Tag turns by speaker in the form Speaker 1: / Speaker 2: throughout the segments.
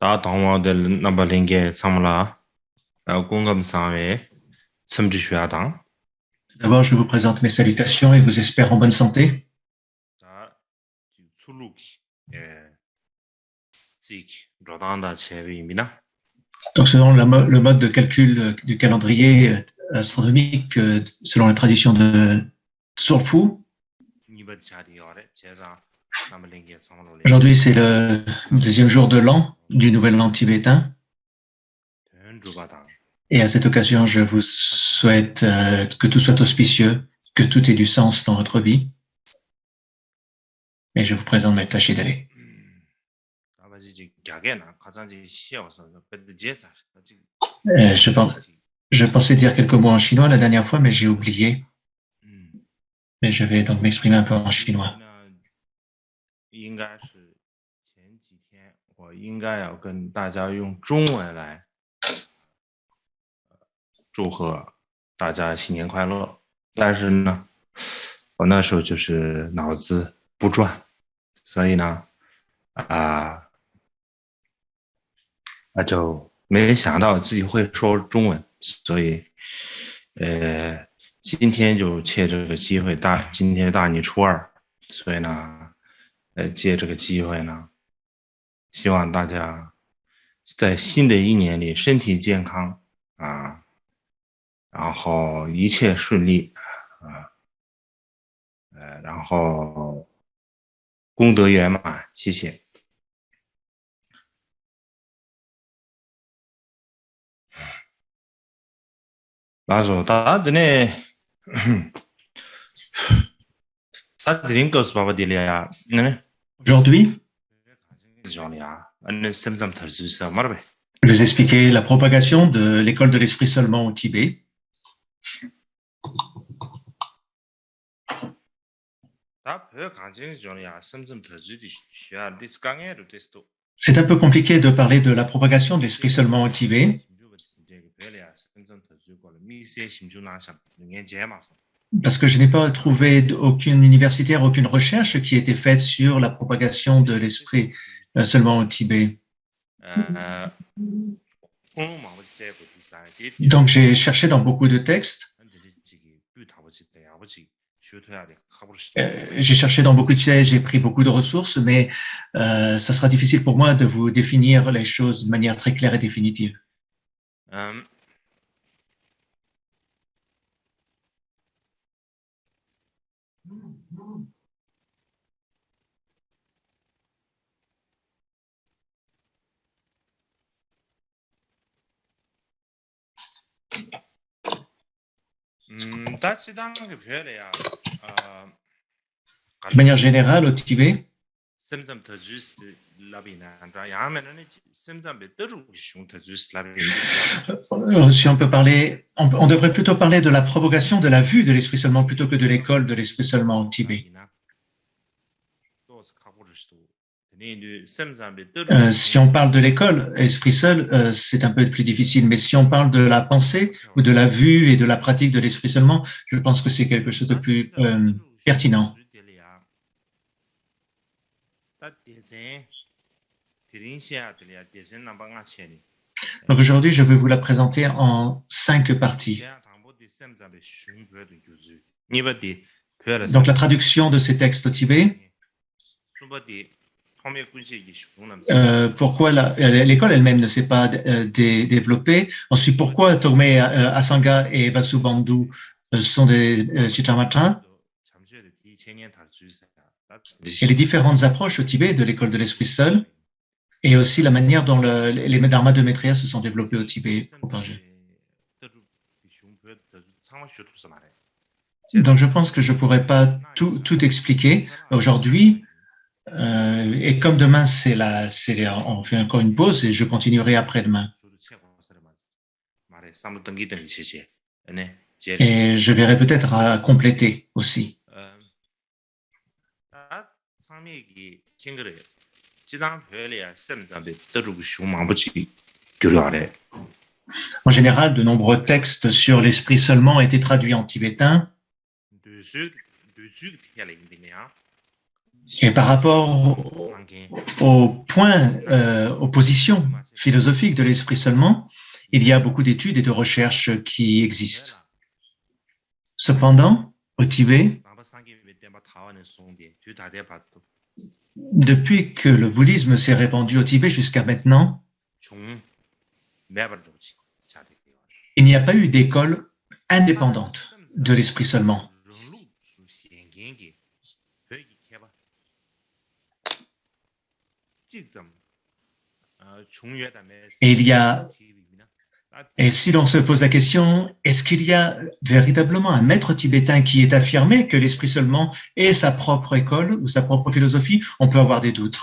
Speaker 1: 다 당원들 남발링게 참라 공감상에 첨지슈야당
Speaker 2: D'abord, je vous présente mes salutations et vous espère en bonne santé.
Speaker 1: 다 술루기 예 직 로단다 제비입니다.
Speaker 2: Donc, selon le mode de calcul du calendrier astronomique, selon la tradition de Tsurpu,
Speaker 1: 이번 자리에 제자 남발링게 sam로레
Speaker 2: aujourd'hui c'est le deuxième jour de l'an du nouvel an tibétain.
Speaker 1: 된주바당
Speaker 2: Et à cette occasion, je vous souhaite que tout soit auspicieux, que tout ait du sens dans votre vie. Et je vous présente mes tâches d'aller.
Speaker 1: 아버지 갸게나 가장지 시어서 bedde 제사
Speaker 2: Je pensais dire quelques mots en chinois la dernière fois, mais j'ai oublié. Mais je vais donc m'exprimer un peu en chinois.
Speaker 1: 应该是前几天我应该要跟大家用中文来祝贺大家新年快乐，但是呢，我那时候就是脑子不转，所以呢，就没想到自己会说中文，所以，今天就借这个机会，今天大年初二，所以呢，借这个机会呢，希望大家在新的一年里身体健康啊，然后一切顺利啊，然后功德圆满，谢谢。라서 다드네 다드린 것을 봐봐딜이야 네
Speaker 2: Aujourd'hui,
Speaker 1: 저리야 안내 쌤쌤 털수 있어 말해
Speaker 2: je vais vous expliquer la propagation de l'école de l'esprit seulement au Tibet. C'est un peu compliqué de parler de la propagation de l'esprit seulement au Tibet, parce que je n'ai pas trouvé aucune universitaire, aucune recherche qui ait été faite sur la propagation de l'esprit seulement au Tibet. Donc j'ai cherché dans beaucoup de textes. J'ai cherché dans beaucoup de sièges, j'ai pris beaucoup de ressources, mais ça sera difficile pour moi de vous définir les choses de manière très claire et définitive. De manière générale, au Tibet, si on peut parler, on devrait plutôt parler de la propagation de la vue de l'esprit seulement plutôt que de l'école de l'esprit seulement au Tibet. Si on parle de l'école, esprit seul, c'est un peu plus difficile, mais si on parle de la pensée ou de la vue et de la pratique de l'esprit seulement, je pense que c'est quelque chose de plus pertinent. Donc aujourd'hui, je vais vous la présenter en 5 parties. Donc la traduction de ces textes au Tibet, pourquoi l'école elle-même ne s'est pas développée. Ensuite, pourquoi Togme Asanga et Vasubandhu sont des Chittamatra. Et les différentes approches au Tibet de l'école de l'esprit seul, et aussi la manière dont les dharmas de Maitreya se sont développés au Tibet. Donc je pense que je ne pourrais pas tout expliquer aujourd'hui. Et comme demain, on fait encore une pause et je continuerai après-demain. Et je verrai peut-être à compléter aussi. En général, de nombreux textes sur l'esprit seulement ont été traduits en tibétain. Et par rapport aux points, aux positions philosophiques de l'esprit seulement, il y a beaucoup d'études et de recherches qui existent. Cependant, au Tibet, depuis que le bouddhisme s'est répandu au Tibet jusqu'à maintenant, il n'y a pas eu d'école indépendante de l'esprit seulement. Et si l'on se pose la question, est-ce qu'il y a véritablement un maître tibétain qui est affirmé que l'esprit seulement est sa propre école ou sa propre philosophie? On peut avoir des doutes.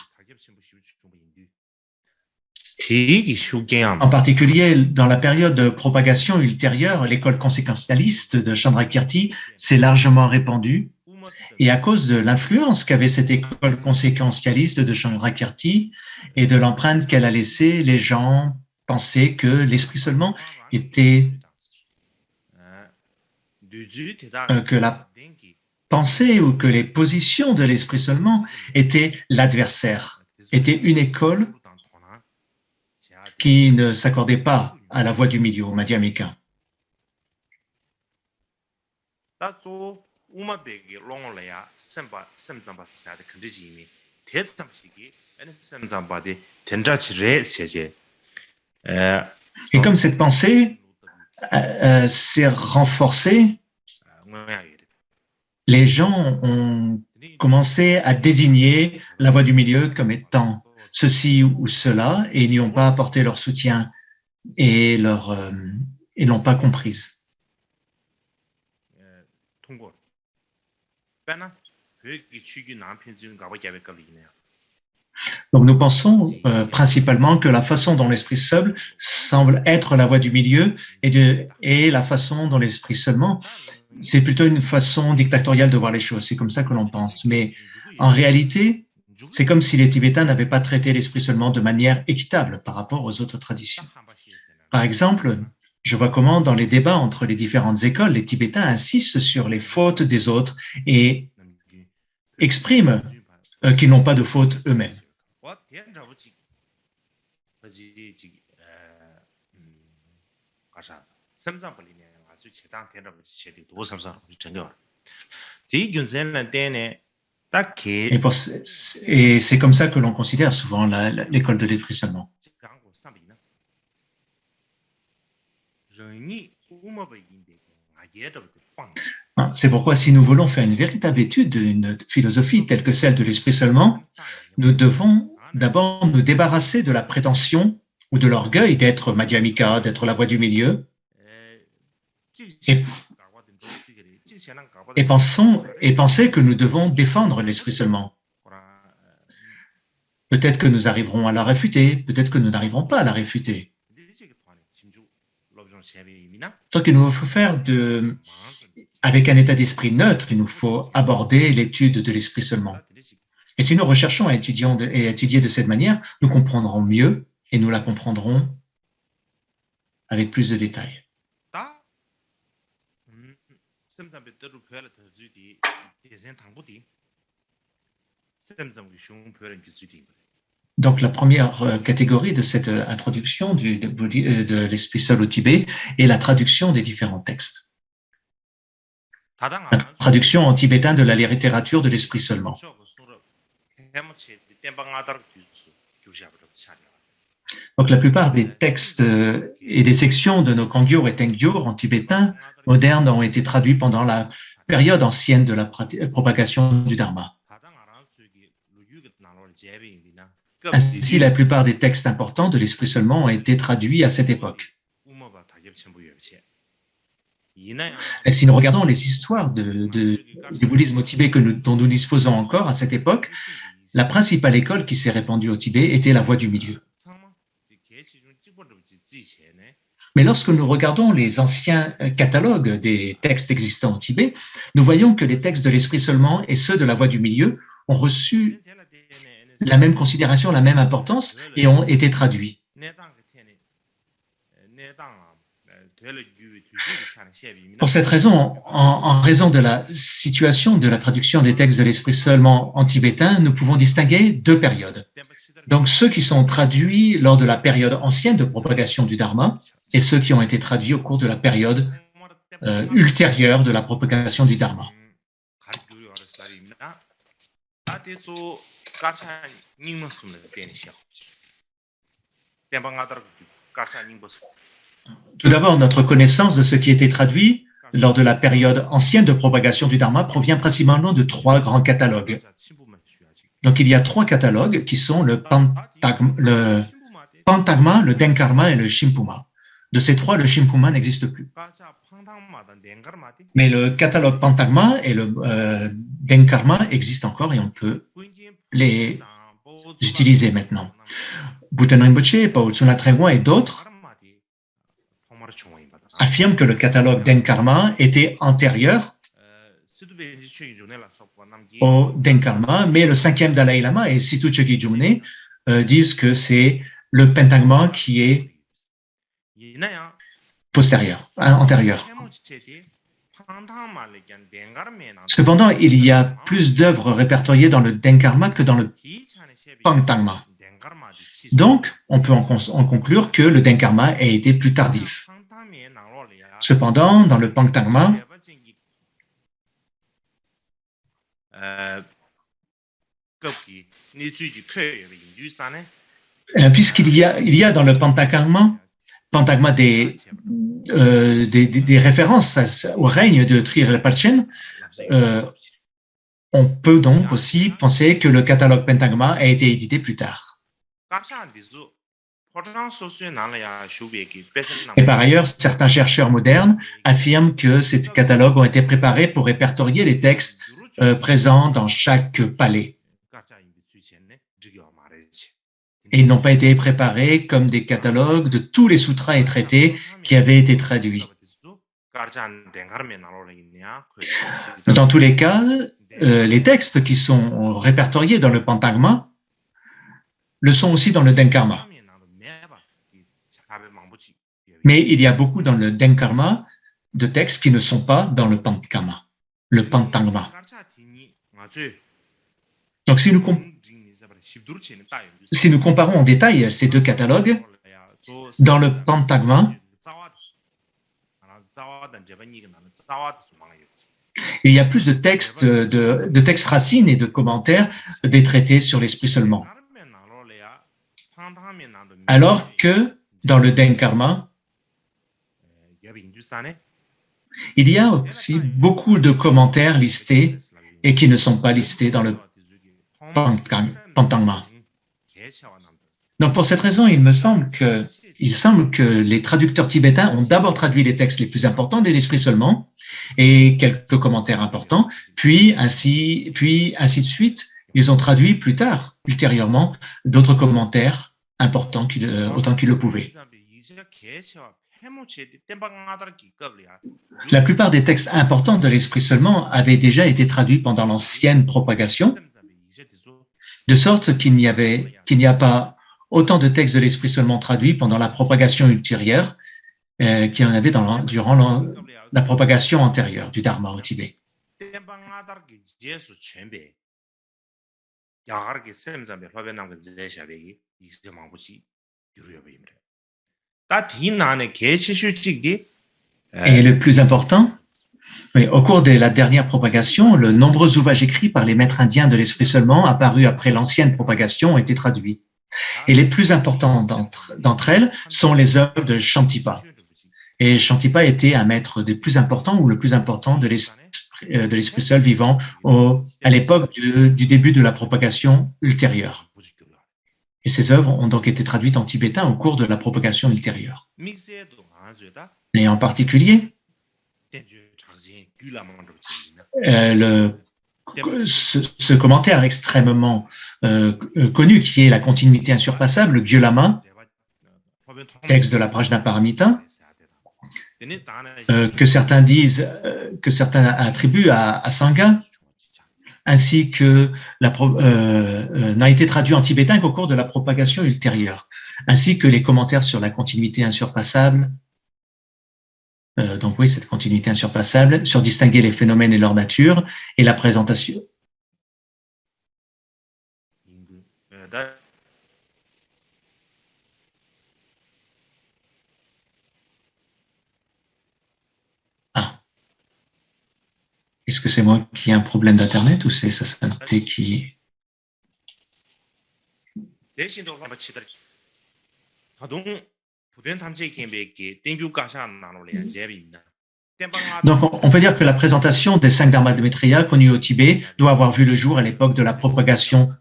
Speaker 2: En particulier, dans la période de propagation ultérieure, l'école conséquentialiste de Chandrakirti s'est largement répandue. Et à cause de l'influence qu'avait cette école conséquentialiste de Chandrakirti et de l'empreinte qu'elle a laissée, les gens pensaient que l'esprit seulement était que la pensée ou que les positions de l'esprit seulement étaient l'adversaire, étaient une école qui ne s'accordait pas à la voie du milieu, au Madhyamika. Et comme cette pensée s'est renforcée, les gens ont commencé à désigner la voie du milieu comme étant ceci ou cela et n'y ont pas apporté leur soutien et l'ont pas comprise. Donc nous pensons principalement que la façon dont l'esprit seul semble être la voie du milieu et la façon dont l'esprit seulement, c'est plutôt une façon dictatoriale de voir les choses. C'est comme ça que l'on pense. Mais en réalité, c'est comme si les Tibétains n'avaient pas traité l'esprit seulement de manière équitable par rapport aux autres traditions. Par exemple, je vois comment dans les débats entre les différentes écoles, les Tibétains insistent sur les fautes des autres et expriment qu'ils n'ont pas de faute eux-mêmes. Et c'est comme ça que l'on considère souvent l'école de l'esprit seulement. C'est pourquoi si nous voulons faire une véritable étude d'une philosophie telle que celle de l'esprit seulement, nous devons d'abord nous débarrasser de la prétention ou de l'orgueil d'être Madhyamika, d'être la voie du milieu, et penser que nous devons défendre l'esprit seulement. Peut-être que nous arriverons à la réfuter, peut-être que nous n'arriverons pas à la réfuter. Donc il nous faut faire avec un état d'esprit neutre, il nous faut aborder l'étude de l'esprit seulement. Et si nous recherchons à étudier de cette manière, nous comprendrons mieux et nous la comprendrons avec plus de détails. Donc la première catégorie de cette introduction de l'esprit seul au Tibet est la traduction des différents textes. La traduction en tibétain de la littérature de l'esprit seulement. Donc la plupart des textes et des sections de nos Kangyur et Tengyur en tibétain moderne ont été traduits pendant la période ancienne de la propagation du Dharma. Ainsi, la plupart des textes importants de l'esprit seulement ont été traduits à cette époque. Et si nous regardons les histoires du bouddhisme au Tibet dont nous disposons encore à cette époque, la principale école qui s'est répandue au Tibet était la voie du milieu. Mais lorsque nous regardons les anciens catalogues des textes existants au Tibet, nous voyons que les textes de l'esprit seulement et ceux de la voie du milieu ont reçu la même considération, la même importance et ont été traduits. Pour cette raison, en raison de la situation de la traduction des textes de l'esprit seulement en tibétain, nous pouvons distinguer deux périodes. Donc, ceux qui sont traduits lors de la période ancienne de propagation du Dharma et ceux qui ont été traduits au cours de la période ultérieure de la propagation du Dharma. Tout d'abord, notre connaissance de ce qui était traduit lors de la période ancienne de propagation du Dharma provient principalement de trois grands catalogues. Donc, il y a trois catalogues qui sont le Pantagma, le Denkarma et le Shimpuma. De ces trois, le Shimpuma n'existe plus. Mais le catalogue Pantagma et le Denkarma existent encore et on peut les utiliser maintenant. Bhutan Rinpoche, Pao Tsuna Trengwa et d'autres affirment que le catalogue Denkarma était antérieur au Denkarma, mais le cinquième Dalai Lama et Situ Chökyi Jumne disent que c'est le Pentagma qui est antérieur. Cependant, il y a plus d'œuvres répertoriées dans le Denkarma que dans le Pantagma. Donc, on peut en conclure que le Denkarma a été plus tardif. Cependant, dans le Pantagma, puisqu'il y a dans le Pantagma des références au règne de Tri-Rinpoche, on peut donc aussi penser que le catalogue Pentagma a été édité plus tard. Et par ailleurs, certains chercheurs modernes affirment que ces catalogues ont été préparés pour répertorier les textes présents dans chaque palais. Et ils n'ont pas été préparés comme des catalogues de tous les sutras et traités qui avaient été traduits. Dans tous les cas, les textes qui sont répertoriés dans le Pantagma le sont aussi dans le Denkarma. Mais il y a beaucoup dans le Denkarma de textes qui ne sont pas dans le Pantagma. Donc, si nous comparons en détail ces deux catalogues, dans le Pantagma, il y a plus de textes, de textes racines et de commentaires des traités sur l'esprit seulement. Alors que dans le Denkarma, il y a aussi beaucoup de commentaires listés et qui ne sont pas listés dans le Pantagma. Donc, pour cette raison, il semble que les traducteurs tibétains ont d'abord traduit les textes les plus importants de l'esprit seulement et quelques commentaires importants, puis ainsi de suite, ils ont traduit plus tard, ultérieurement, d'autres commentaires importants autant qu'ils le pouvaient. La plupart des textes importants de l'esprit seulement avaient déjà été traduits pendant l'ancienne propagation, de sorte qu'il n'y a pas autant de textes de l'esprit seulement traduits pendant la propagation ultérieure qu'il y en avait durant la propagation antérieure du Dharma au Tibet. Et le plus important, au cours de la dernière propagation, de nombreux ouvrages écrits par les maîtres indiens de l'esprit seulement apparus après l'ancienne propagation ont été traduits. Et les plus importants d'entre elles sont les œuvres de Shantipa. Et Shantipa était un maître des plus importants ou le plus important de l'esprit seul vivant à l'époque du début de la propagation ultérieure. Et ces œuvres ont donc été traduites en tibétain au cours de la propagation ultérieure. Et en particulier, ce commentaire extrêmement connu qui est la continuité insurpassable, le Gyalama, texte de la Prajnaparamita, que certains attribuent à Sangha, ainsi que n'a été traduit en tibétain qu'au cours de la propagation ultérieure, ainsi que les commentaires sur la continuité insurpassable Donc oui, cette continuité insurpassable, sur distinguer les phénomènes et leur nature, et la présentation. Ah. Est-ce que c'est moi qui ai un problème d'internet ou c'est Sasanté qui... Donc, on peut dire que la présentation des 5 dharmas de Maitreya connus au Tibet doit avoir vu le jour à l'époque de la propagation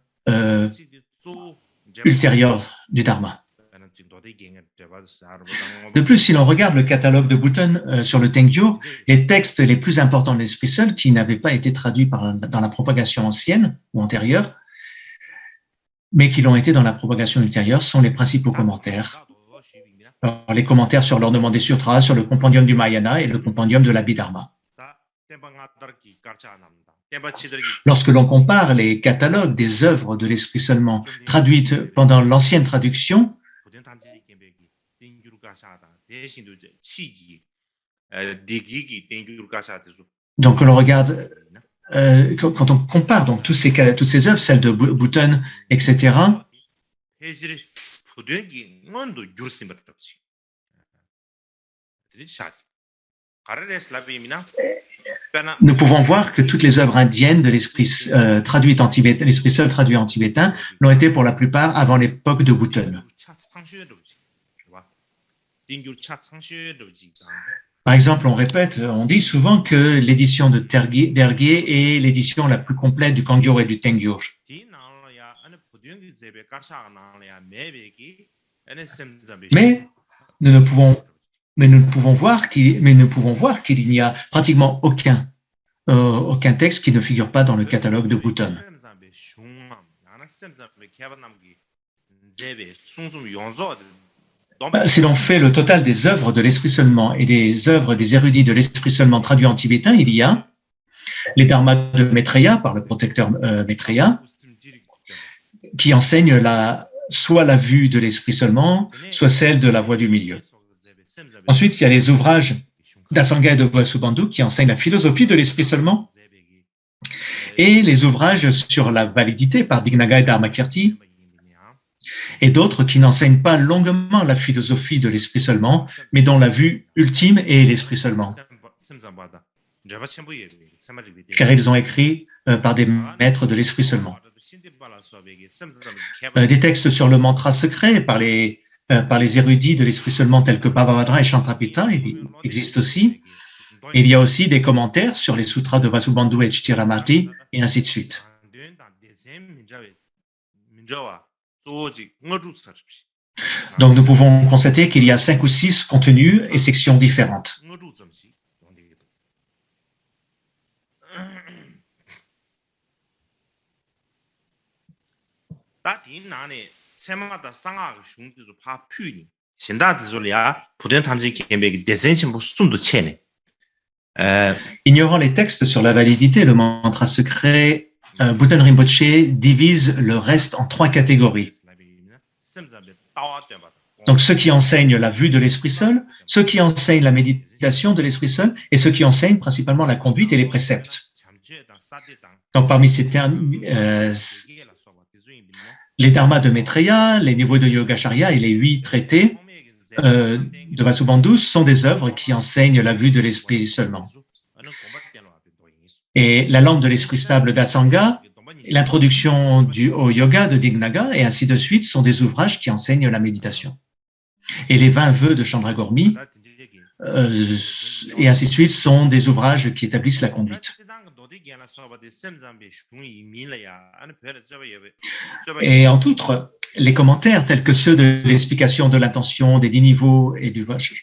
Speaker 2: ultérieure du dharma. De plus, si l'on regarde le catalogue de Bhutton sur le Tenggyur, les textes les plus importants de l'Esprit Seul, qui n'avaient pas été traduits dans la propagation ancienne ou antérieure, mais qui l'ont été dans la propagation ultérieure, sont les principaux commentaires. Alors, les commentaires sur l'ornement des sutras, sur le compendium du Mahayana et le compendium de l'Abhidharma. Lorsque l'on compare les catalogues des œuvres de l'Esprit seulement traduites pendant l'ancienne traduction, donc l'on regarde, quand on compare donc toutes ces œuvres, celles de Bhutton, etc., nous pouvons voir que toutes les œuvres indiennes de l'esprit traduites en tibétain, l'esprit seul traduit en tibétain, l'ont été pour la plupart avant l'époque de Bhutton. Par exemple, on dit souvent que l'édition de Dergye est l'édition la plus complète du Kangyur et du Tengyur. Mais nous ne pouvons voir qu'il n'y a pratiquement aucun texte qui ne figure pas dans le catalogue de Bhutton. Si l'on fait le total des œuvres de l'Esprit seulement et des œuvres des érudits de l'Esprit seulement traduits en tibétain, il y a les dharmas de Maitreya, par le protecteur Maitreya, qui enseignent soit la vue de l'Esprit seulement, soit celle de la voie du milieu. Ensuite, il y a les ouvrages d'Asanga et de Vasubandhu qui enseignent la philosophie de l'Esprit seulement, et les ouvrages sur la validité par Dignaga et Dharmakirti, et d'autres qui n'enseignent pas longuement la philosophie de l'Esprit seulement, mais dont la vue ultime est l'Esprit seulement. Car ils ont écrit par des maîtres de l'Esprit seulement. Des textes sur le mantra secret par les érudits de l'Esprit seulement tels que Bhavavadra et Chantrapita, il existe aussi. Et il y a aussi des commentaires sur les sutras de Vasubandhu et Chittiramati, et ainsi de suite. Donc nous pouvons constater qu'il y a 5 ou 6 contenus et sections différentes. Ignorant les textes sur la validité, le mantra secret, Bhutton Rinpoche divise le reste en 3 catégories. Donc ceux qui enseignent la vue de l'Esprit seul, ceux qui enseignent la méditation de l'Esprit seul, et ceux qui enseignent principalement la conduite et les préceptes. Donc parmi ces termes, les dharmas de Maitreya, les niveaux de Yogacarya et les 8 traités de Vasubandhu sont des œuvres qui enseignent la vue de l'Esprit seulement. Et la lampe de l'Esprit stable d'Asanga, l'introduction au yoga de Dignaga, et ainsi de suite, sont des ouvrages qui enseignent la méditation. Et les 20 vœux de Chandragormi, et ainsi de suite, sont des ouvrages qui établissent la conduite. Et en outre, les commentaires tels que ceux de l'explication de l'intention, des 10 niveaux et du Vajra,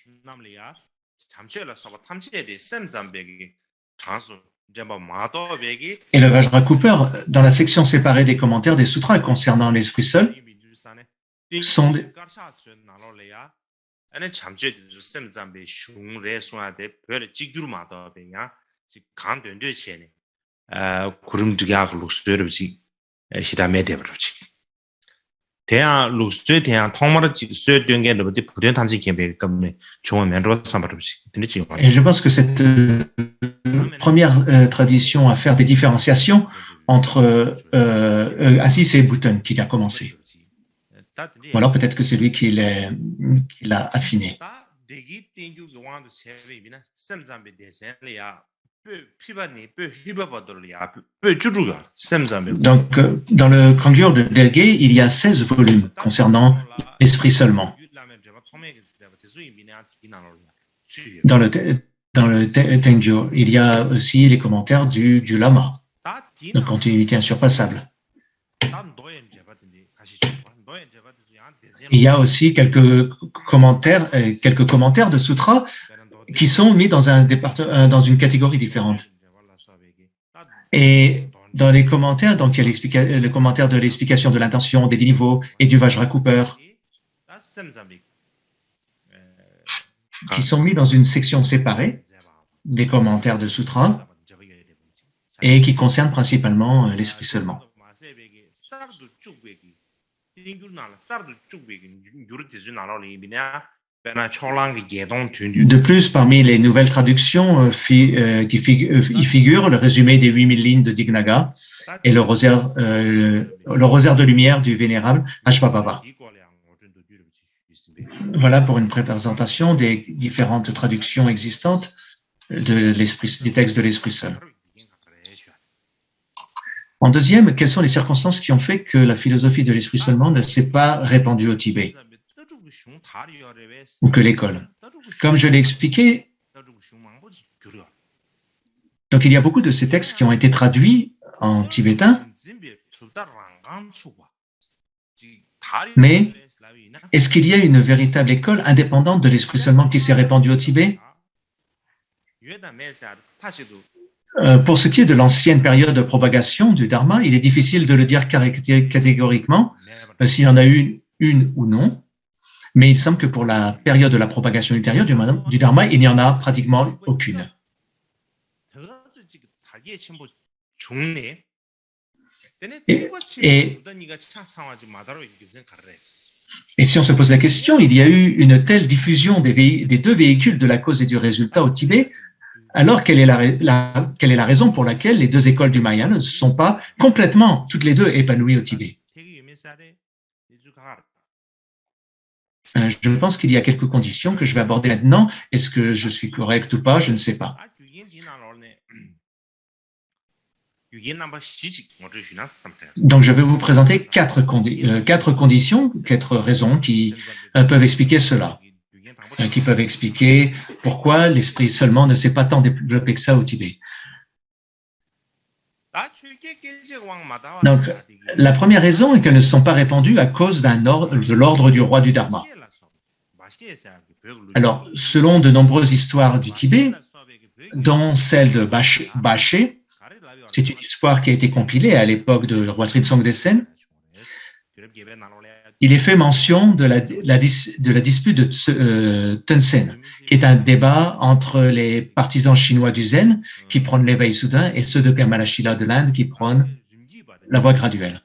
Speaker 2: et le Vajra Cooper, dans la section séparée des commentaires des sutras concernant l'Esprit seul, sont des...
Speaker 1: 대한 루스트 대한 통마르 쇠 된게 너한테 부대 탐지 개배 때문에 좋은 면로 삼바르지 되지.
Speaker 2: Et je pense que cette première tradition à faire des différenciations entre Assis et Bouton qui a commencé. Ou alors peut-être que c'est lui qui l'a affiné. Donc, dans le Kangyur de Delgé, il y a 16 volumes concernant l'esprit seulement. Dans le Tengyur, il y a aussi les commentaires du Lama, de continuité insurpassable. Il y a aussi quelques commentaires de sutras qui sont mis dans une catégorie différente. Et dans les commentaires, donc il y a le commentaire de l'explication de l'intention, des 10 niveaux et du Vajra Cooper, qui sont mis dans une section séparée des commentaires de sutras et qui concernent principalement l'esprit seulement. De plus, parmi les nouvelles traductions, y figure le résumé des 8000 lignes de Dignaga et le rosaire de lumière du vénérable Ashwabhava. Voilà pour une présentation des différentes traductions existantes des textes de l'Esprit seul. En deuxième, quelles sont les circonstances qui ont fait que la philosophie de l'Esprit seulement ne s'est pas répandue au Tibet ou que l'école? Comme je l'ai expliqué, donc il y a beaucoup de ces textes qui ont été traduits en tibétain, mais est-ce qu'il y a une véritable école indépendante de l'Esprit seulement qui s'est répandue au Tibet? Pour ce qui est de l'ancienne période de propagation du Dharma, il est difficile de le dire catégoriquement s'il y en a eu une ou non, mais il semble que pour la période de la propagation ultérieure du Dharma, il n'y en a pratiquement aucune. Et si on se pose la question, il y a eu une telle diffusion des deux véhicules de la cause et du résultat au Tibet, alors quelle est la raison pour laquelle les deux écoles du Maya ne sont pas complètement, toutes les deux, épanouies au Tibet? Je pense qu'il y a quelques conditions que je vais aborder maintenant. Est-ce que je suis correct ou pas? Je ne sais pas. Donc, je vais vous présenter quatre conditions, quatre raisons qui peuvent expliquer cela, qui peuvent expliquer pourquoi l'esprit seulement ne s'est pas tant développé que ça au Tibet. Donc, la première raison est qu'elles ne sont pas répandues à cause de l'ordre du roi du Dharma. Alors, selon de nombreuses histoires du Tibet, dont celle de Baché, c'est une histoire qui a été compilée à l'époque de roi Trinzong Desen, il est fait mention de la dispute de Tenzin, qui est un débat entre les partisans chinois du Zen, qui prônent l'éveil soudain, et ceux de Kamalashila de l'Inde, qui prônent la voie graduelle.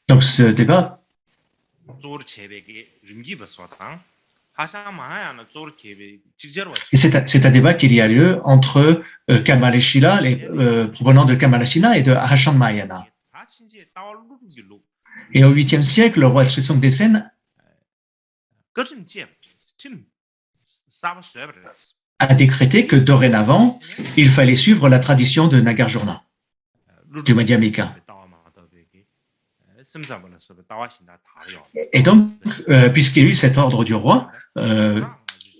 Speaker 2: Donc ce débat c'est un débat qui a lieu entre Kamalashila, les provenant de Kamalashila et de Hashan Mahayana. Et au 8e siècle, le roi Trisong Desen a décrété que dorénavant, il fallait suivre la tradition de Nagarjuna, du Madhyamika. Et donc, puisqu'il y a eu cet ordre du roi,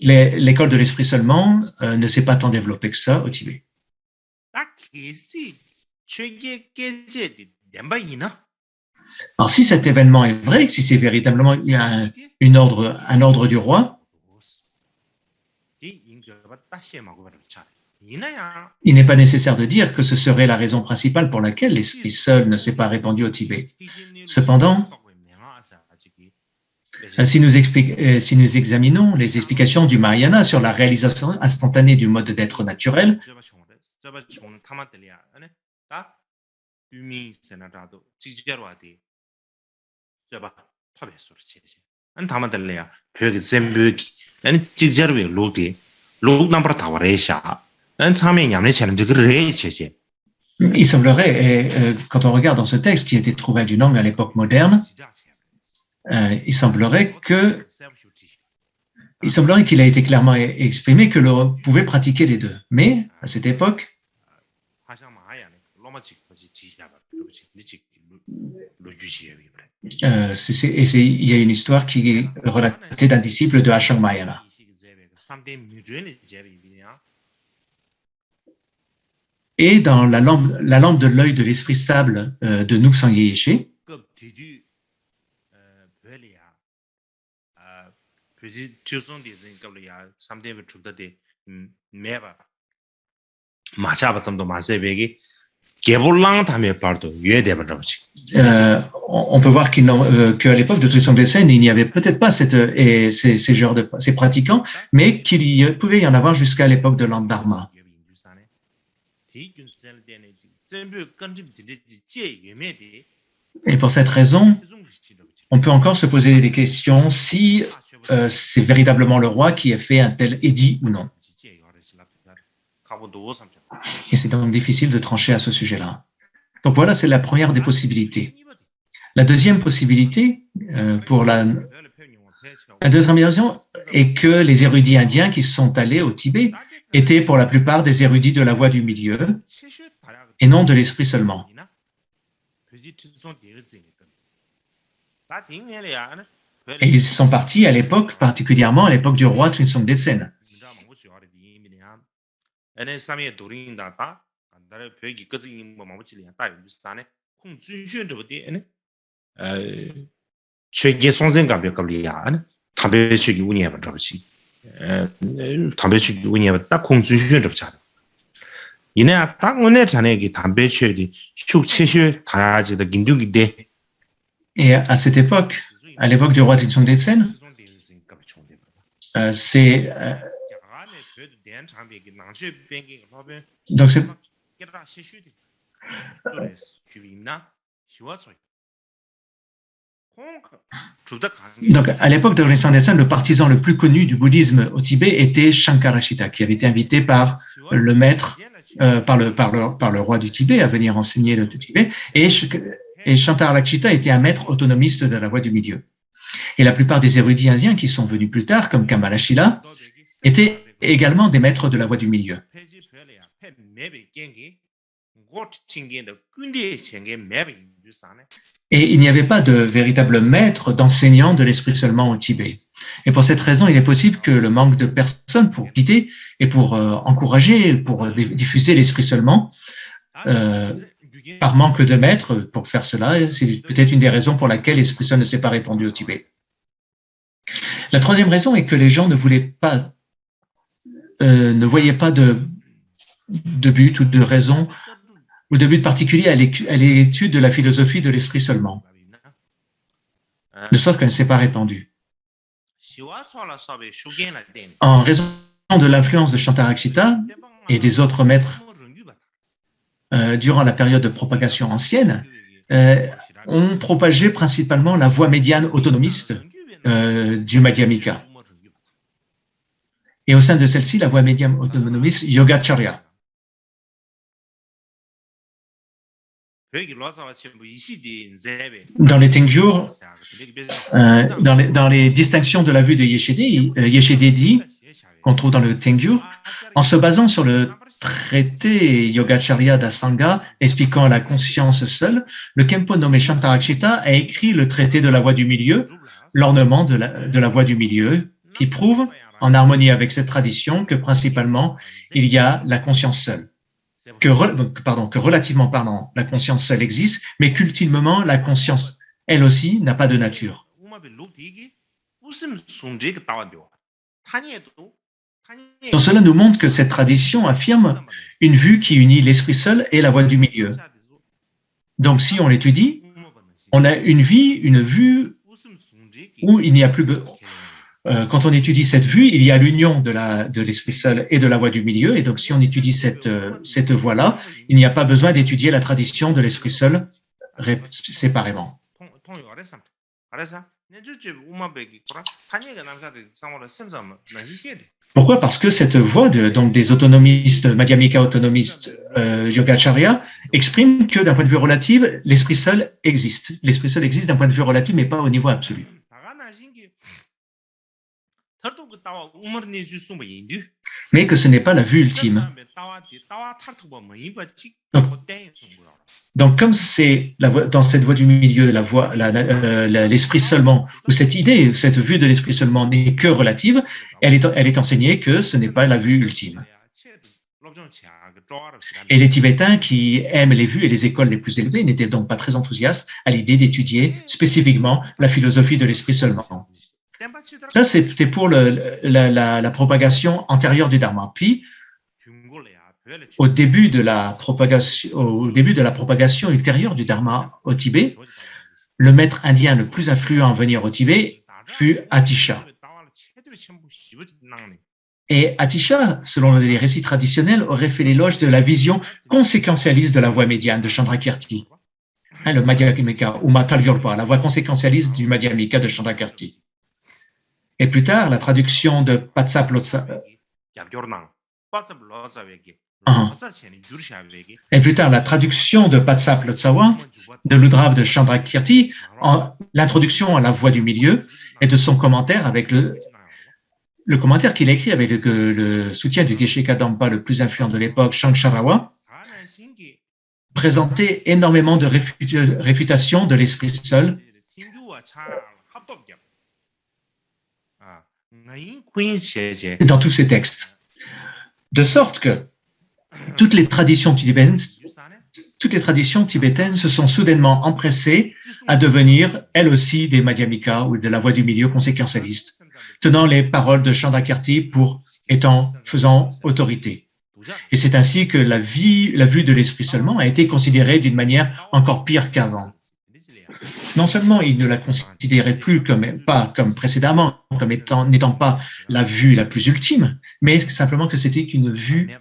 Speaker 2: l'école de l'esprit seulement ne s'est pas tant développée que ça au Tibet. Alors, si cet événement est vrai, si c'est véritablement un ordre du roi, il n'est pas nécessaire de dire que ce serait la raison principale pour laquelle l'esprit seul ne s'est pas répandu au Tibet. Cependant, Si nous examinons les explications du Mahayana sur la réalisation instantanée du mode d'être naturel, il semblerait, quand on regarde dans ce texte qui a été trouvé à Dunong à l'époque moderne, il semblerait qu'il a été clairement exprimé que l'on pouvait pratiquer les deux. Mais à cette époque, il y a une histoire qui est relatée d'un disciple de Ashang Mahayana. Et dans la lampe de l'œil de l'esprit stable de Nupsang Yeshe, on peut voir qu'à l'époque de Trisong Detsen, il n'y avait peut-être pas ces pratiquants, mais qu'il pouvait y en avoir jusqu'à l'époque de l'Andharma. Et pour cette raison, on peut encore se poser des questions si c'est véritablement le roi qui a fait un tel édit ou non. Et c'est donc difficile de trancher à ce sujet-là. Donc voilà, c'est la première des possibilités. La deuxième possibilité, la deuxième raison est que les érudits indiens qui sont allés au Tibet étaient pour la plupart des érudits de la voie du milieu et non de l'esprit seulement. Et ils sont partis à l'époque, particulièrement à l'époque du roi Trisong Detsen. Et à cette époque, à l'époque du roi Trisong Detsen, donc à l'époque de Trisong Detsen, le partisan le plus connu du bouddhisme au Tibet était Shankaracharya, qui avait été invité par le maître, par le roi du Tibet à venir enseigner le Tibet, et Shankaracharya était un maître autonomiste de la voie du milieu. Et la plupart des érudits indiens qui sont venus plus tard, comme Kamalashila, étaient également des maîtres de la voie du milieu. Et il n'y avait pas de véritable maître, d'enseignant de l'esprit seulement au Tibet. Et pour cette raison, il est possible que le manque de personnes pour guider et pour encourager, pour diffuser l'esprit seulement, par manque de maîtres, pour faire cela, c'est peut-être une des raisons pour laquelle l'esprit seul ne s'est pas répandu au Tibet. La troisième raison est que les gens ne voyaient pas de but ou de raison ou de but particulier à l'étude de la philosophie de l'esprit seulement, de sorte qu'elle ne s'est pas répandue. En raison de l'influence de Shantarakshita et des autres maîtres durant la période de propagation ancienne, ont propagé principalement la voie médiane autonomiste du Madhyamika. Et au sein de celle-ci, la voie médiane autonomiste Yogacharya. Dans les Tengyur, dans les distinctions de la vue de Yeshede dit, qu'on trouve dans le Tengyur, en se basant sur le traité Yogacharya d'Asanga expliquant la conscience seule, le Khenpo nommé Shantarakshita a écrit le traité de la voie du milieu, l'ornement de la voie du milieu, qui prouve, en harmonie avec cette tradition, que principalement, il y a la conscience seule. Que relativement parlant, la conscience seule existe, mais qu'ultimement, la conscience, elle aussi, n'a pas de nature. Donc cela nous montre que cette tradition affirme une vue qui unit l'esprit seul et la voie du milieu. Donc si on l'étudie, on a une vue où il n'y a plus quand on étudie cette vue, il y a l'union de l'esprit seul et de la voie du milieu. Et donc, si on étudie cette voie-là, il n'y a pas besoin d'étudier la tradition de l'esprit seul séparément. Pourquoi? Parce que cette voie donc des autonomistes, Madhyamika autonomistes, Yogacharya, exprime que d'un point de vue relatif, l'esprit seul existe. L'esprit seul existe d'un point de vue relatif, mais pas au niveau absolu. Mais que ce n'est pas la vue ultime. Donc comme c'est dans cette voie du milieu, l'esprit seulement, ou cette idée, cette vue de l'esprit seulement n'est que relative, elle est enseignée que ce n'est pas la vue ultime. Et les Tibétains qui aiment les vues et les écoles les plus élevées n'étaient donc pas très enthousiastes à l'idée d'étudier spécifiquement la philosophie de l'esprit seulement. Ça, c'était pour la propagation antérieure du Dharma. Puis, au début de la propagation ultérieure du Dharma au Tibet, le maître indien le plus influent à venir au Tibet fut Atisha. Et Atisha, selon les récits traditionnels, aurait fait l'éloge de la vision conséquentialiste de la voie médiane de Chandrakirti, le Madhyamika, ou Matalgyolpa, la voie conséquentialiste du Madhyamika de Chandrakirti. Et plus tard, la traduction de Patsap Lotsa. Et plus tard, la traduction de Patsap Lotsawa, de l'Udrav de Chandrakirti, l'introduction à la voie du milieu et de son commentaire avec le commentaire qu'il a écrit avec le soutien du Geshe Kadampa le plus influent de l'époque, Shankararawa, présentait énormément de réfutations de l'esprit seul dans tous ces textes. De sorte que toutes les traditions tibétaines se sont soudainement empressées à devenir, elles aussi, des Madhyamika ou de la voie du milieu conséquentialiste, tenant les paroles de Chandrakirti faisant autorité. Et c'est ainsi que la vue de l'esprit seulement a été considérée d'une manière encore pire qu'avant. Non seulement il ne la considérait plus pas comme précédemment, comme n'étant pas la vue la plus ultime, mais simplement que c'était une vue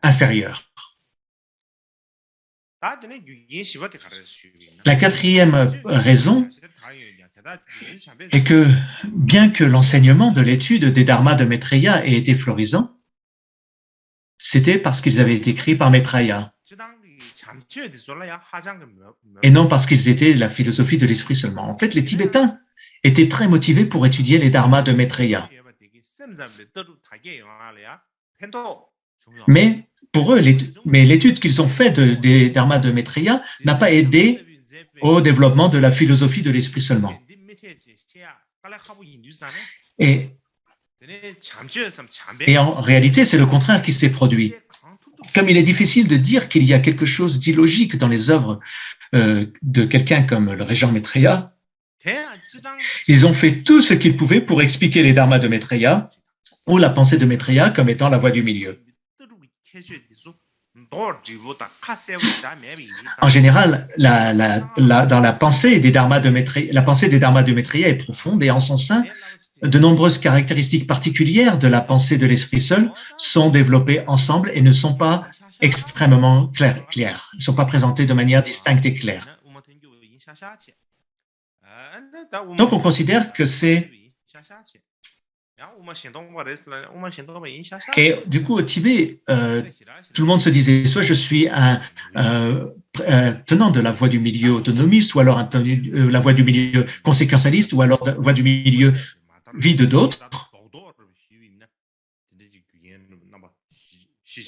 Speaker 2: inférieure. La quatrième raison est que, bien que l'enseignement de l'étude des dharmas de Maitreya ait été florissant, c'était parce qu'ils avaient été écrits par Maitreya, et non parce qu'ils étaient la philosophie de l'esprit seulement. En fait, les Tibétains étaient très motivés pour étudier les dharmas de Maitreya. Mais pour eux, l'étude qu'ils ont faite des dharmas de Maitreya n'a pas aidé au développement de la philosophie de l'esprit seulement. Et en réalité, c'est le contraire qui s'est produit. Comme il est difficile de dire qu'il y a quelque chose d'illogique dans les œuvres de quelqu'un comme le régent Maitreya, ils ont fait tout ce qu'ils pouvaient pour expliquer les dharmas de Maitreya ou la pensée de Maitreya comme étant la voie du milieu. En général, dans la pensée des dharmas de Maitreya est profonde et en son sein, de nombreuses caractéristiques particulières de la pensée de l'esprit seul sont développées ensemble et ne sont pas extrêmement claires, ne sont pas présentées de manière distincte et claire. Donc on considère que c'est... Et du coup, au Tibet, tout le monde se disait, soit je suis un tenant de la voie du milieu autonomiste, ou alors la voie du milieu conséquentialiste, ou alors la voie du milieu vide d'autres.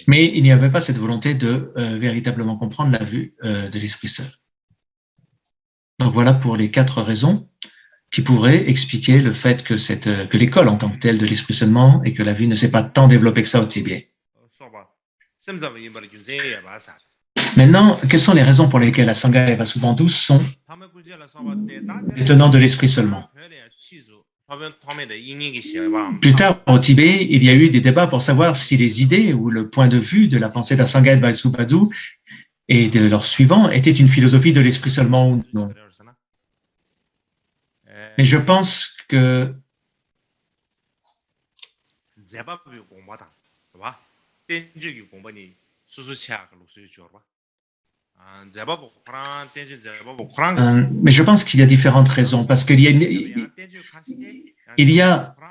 Speaker 2: Mais il n'y avait pas cette volonté de véritablement comprendre la vue de l'esprit seul. Donc voilà pour les 4 raisons qui pourraient expliquer le fait que l'école en tant que telle de l'esprit seulement et que la vue ne s'est pas tant développée que ça au Tibet. Maintenant, quelles sont les raisons pour lesquelles la Sangha et Vasubandhu sont des tenants de l'esprit seulement? Plus tard, au Tibet, il y a eu des débats pour savoir si les idées ou le point de vue de la pensée de la Sangha et de Vasubandhu et de leurs suivants étaient une philosophie de l'esprit seulement ou non. Mais je pense que mais je pense qu'il y a différentes raisons, parce qu'il y a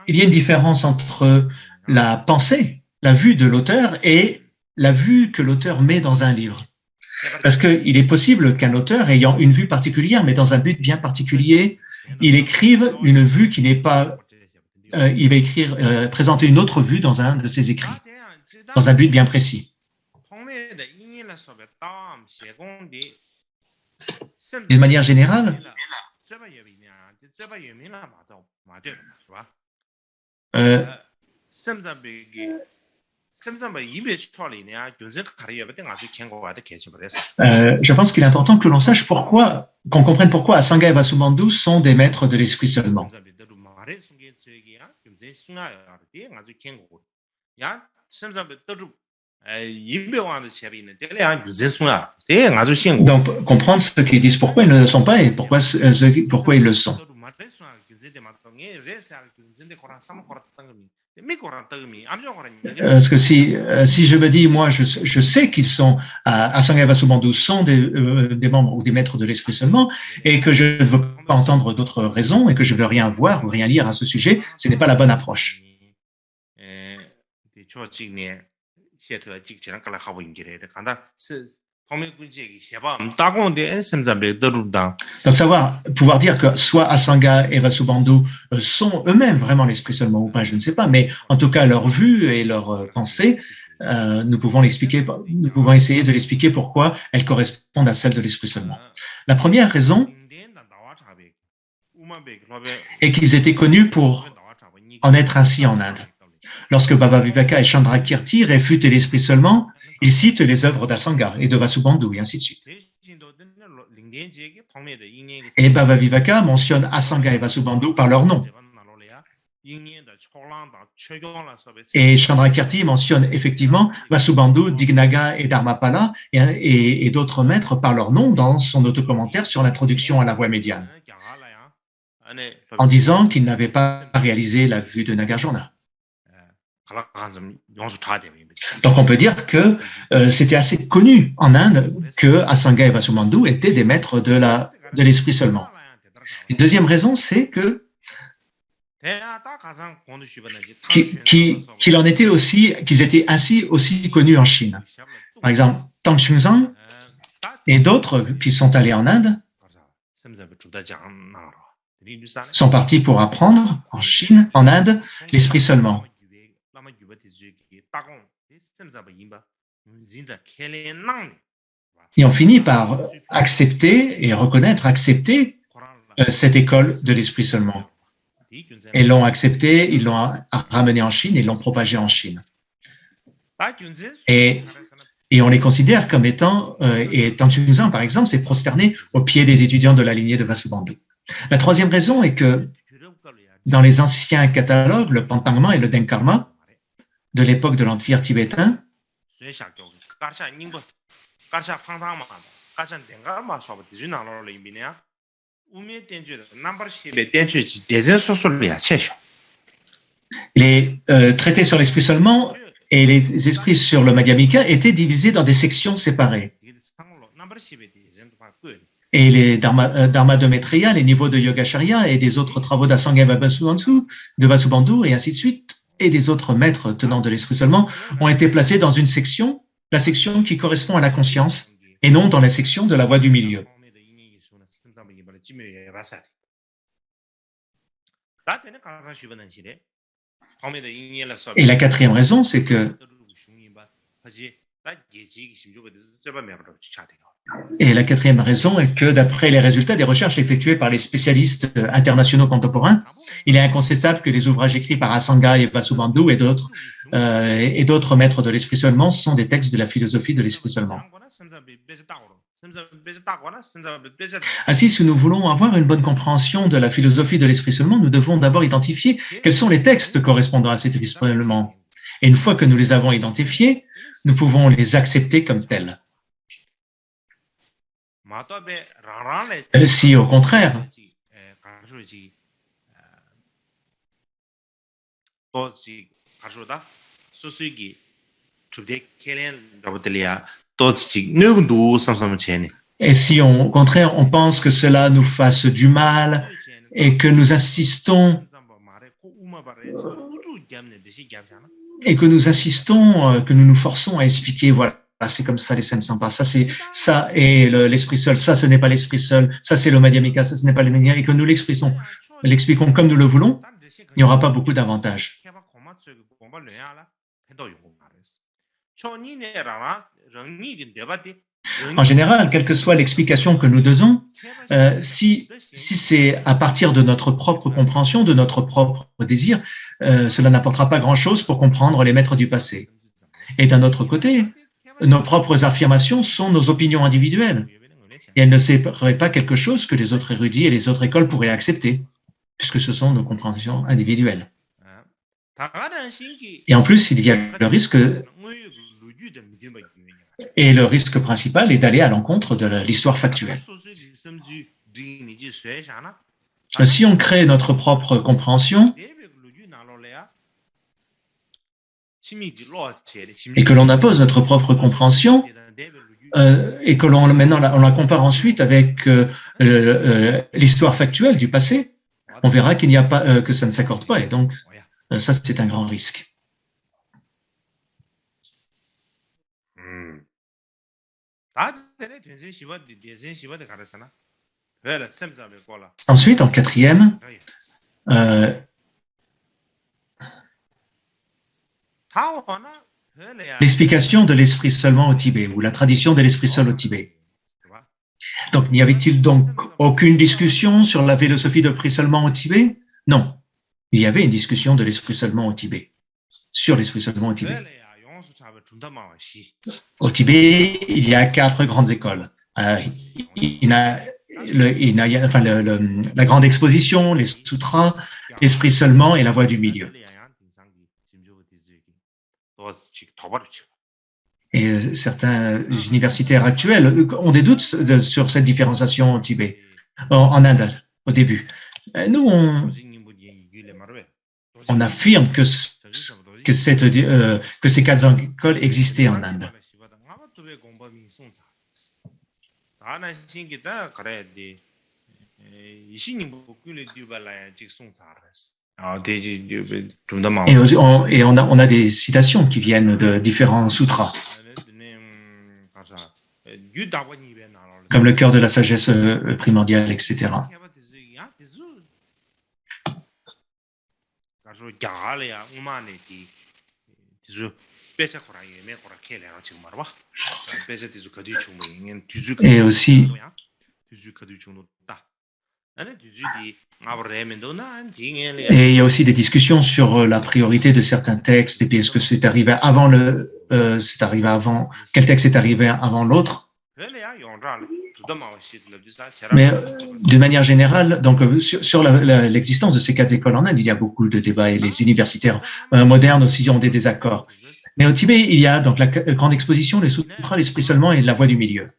Speaker 2: une différence entre la pensée, la vue de l'auteur et la vue que l'auteur met dans un livre. Parce qu'il est possible qu'un auteur ayant une vue particulière, mais dans un but bien particulier, il écrive une vue qui n'est pas... il va présenter une autre vue dans un de ses écrits, dans un but bien précis. D'une manière générale, je pense qu'il est important que l'on sache pourquoi, qu'on comprenne pourquoi Asanga et Vasubandhu sont des maîtres de l'esprit seulement. Donc, comprendre ce qu'ils disent, pourquoi ils ne le sont pas et pourquoi ils le sont. Parce que si je me dis, moi, je sais qu'ils sont, Asanga et Vasubandhu sont des membres ou des maîtres de l'esprit seulement, et que je ne veux pas entendre d'autres raisons et que je ne veux rien voir ou rien lire à ce sujet, ce n'est pas la bonne approche. Donc pouvoir dire que soit Asanga et Vasubandhu sont eux-mêmes vraiment l'esprit seulement ou pas, je ne sais pas, mais en tout cas leur vue et leur pensée, nous pouvons essayer de l'expliquer pourquoi elles correspondent à celles de l'esprit seulement. La première raison est qu'ils étaient connus pour en être ainsi en Inde. Lorsque Baba Viveka et Chandrakirti réfutent l'esprit seulement, ils citent les œuvres d'Asanga et de Vasubandhu, et ainsi de suite. Et Baba Viveka mentionne Asanga et Vasubandhu par leur nom. Et Chandrakirti mentionne effectivement Vasubandhu, Dignaga et Dharmapala et d'autres maîtres par leur nom dans son autocommentaire sur l'introduction à la voie médiane, en disant qu'ils n'avaient pas réalisé la vue de Nagarjuna. Donc on peut dire que c'était assez connu en Inde que Asanga et Vasubandhu étaient des maîtres de l'esprit seulement. Une deuxième raison, c'est que qu'ils étaient ainsi aussi connus en Chine. Par exemple, Tang Xunzang et d'autres qui sont allés en Inde sont partis pour apprendre en Chine, en Inde, l'esprit seulement. Et on finit par accepter cette école de l'esprit seulement. Et l'ont accepté, ils l'ont ramené en Chine et l'ont propagé en Chine. Et on les considère comme étant, et Tang Xunzang par exemple, s'est prosterné aux pieds des étudiants de la lignée de Vasubandhu. La troisième raison est que dans les anciens catalogues, le Pantangma et le Denkarma, de l'époque de l'Empire tibétain, les traités sur l'esprit seulement et les esprits sur le Madhyamika étaient divisés dans des sections séparées. Et les Dharma de Maitreya, les niveaux de Yogacharya et des autres travaux d'Asanga de Vasubandhu et ainsi de suite, et des autres maîtres tenant de l'esprit seulement, ont été placés dans une section, la section qui correspond à la conscience, et non dans la section de la voie du milieu. Et la quatrième raison, c'est que d'après les résultats des recherches effectuées par les spécialistes internationaux contemporains, il est incontestable que les ouvrages écrits par Asanga et Vasubandhu et d'autres maîtres de l'esprit seulement sont des textes de la philosophie de l'esprit seulement. Ainsi, si nous voulons avoir une bonne compréhension de la philosophie de l'esprit seulement, nous devons d'abord identifier quels sont les textes correspondant à cet esprit seulement. Et une fois que nous les avons identifiés, nous pouvons les accepter comme tels. Si au contraire, Et si au contraire on pense que cela nous fasse du mal et que nous insistons que nous nous forçons à expliquer, voilà, c'est comme ça les scènes sympas, ça c'est ça et l'esprit seul, ça ce n'est pas l'esprit seul, ça c'est le Madhyamika, ça ce n'est pas le Madhyamika, et que nous l'expliquons comme nous le voulons, il n'y aura pas beaucoup d'avantages. En général, quelle que soit l'explication que nous donnons, si c'est à partir de notre propre compréhension, de notre propre désir, cela n'apportera pas grand-chose pour comprendre les maîtres du passé. Et d'un autre côté, nos propres affirmations sont nos opinions individuelles. Et elles ne seraient pas quelque chose que les autres érudits et les autres écoles pourraient accepter, puisque ce sont nos compréhensions individuelles. Et en plus, il y a le risque, et le risque principal est d'aller à l'encontre de l'histoire factuelle. Si on crée notre propre compréhension et que l'on impose notre propre compréhension et que maintenant on la compare ensuite avec l'histoire factuelle du passé, on verra qu'il n'y a pas que ça ne s'accorde pas, et donc ça c'est un grand risque. Ensuite, en quatrième, l'explication de l'esprit seulement au Tibet, ou la tradition de l'esprit seul au Tibet. Donc, n'y avait-il donc aucune discussion sur la philosophie de l'esprit seulement au Tibet? Non. Il y avait une discussion de l'esprit seulement au Tibet, sur l'esprit seulement au Tibet. Au Tibet, il y a 4 grandes écoles. La grande exposition, les sutras, l'esprit seulement et la voie du milieu. Et certains universitaires actuels ont des doutes sur cette différenciation au Tibet, en Inde, au début. Nous, on affirme que ces 4 écoles existaient en Inde. Et on a des citations qui viennent de différents sutras, comme le cœur de la sagesse primordiale, etc. Et aussi, et il y a aussi des discussions sur la priorité de certains textes, et puis est-ce que c'est arrivé avant quel texte est arrivé avant l'autre. Mais de manière générale, donc sur l'existence de ces 4 écoles en Inde, il y a beaucoup de débats, et les universitaires modernes aussi ont des désaccords. Mais au Tibet, il y a donc la grande exposition, les sutras, l'esprit seulement et la voie du milieu.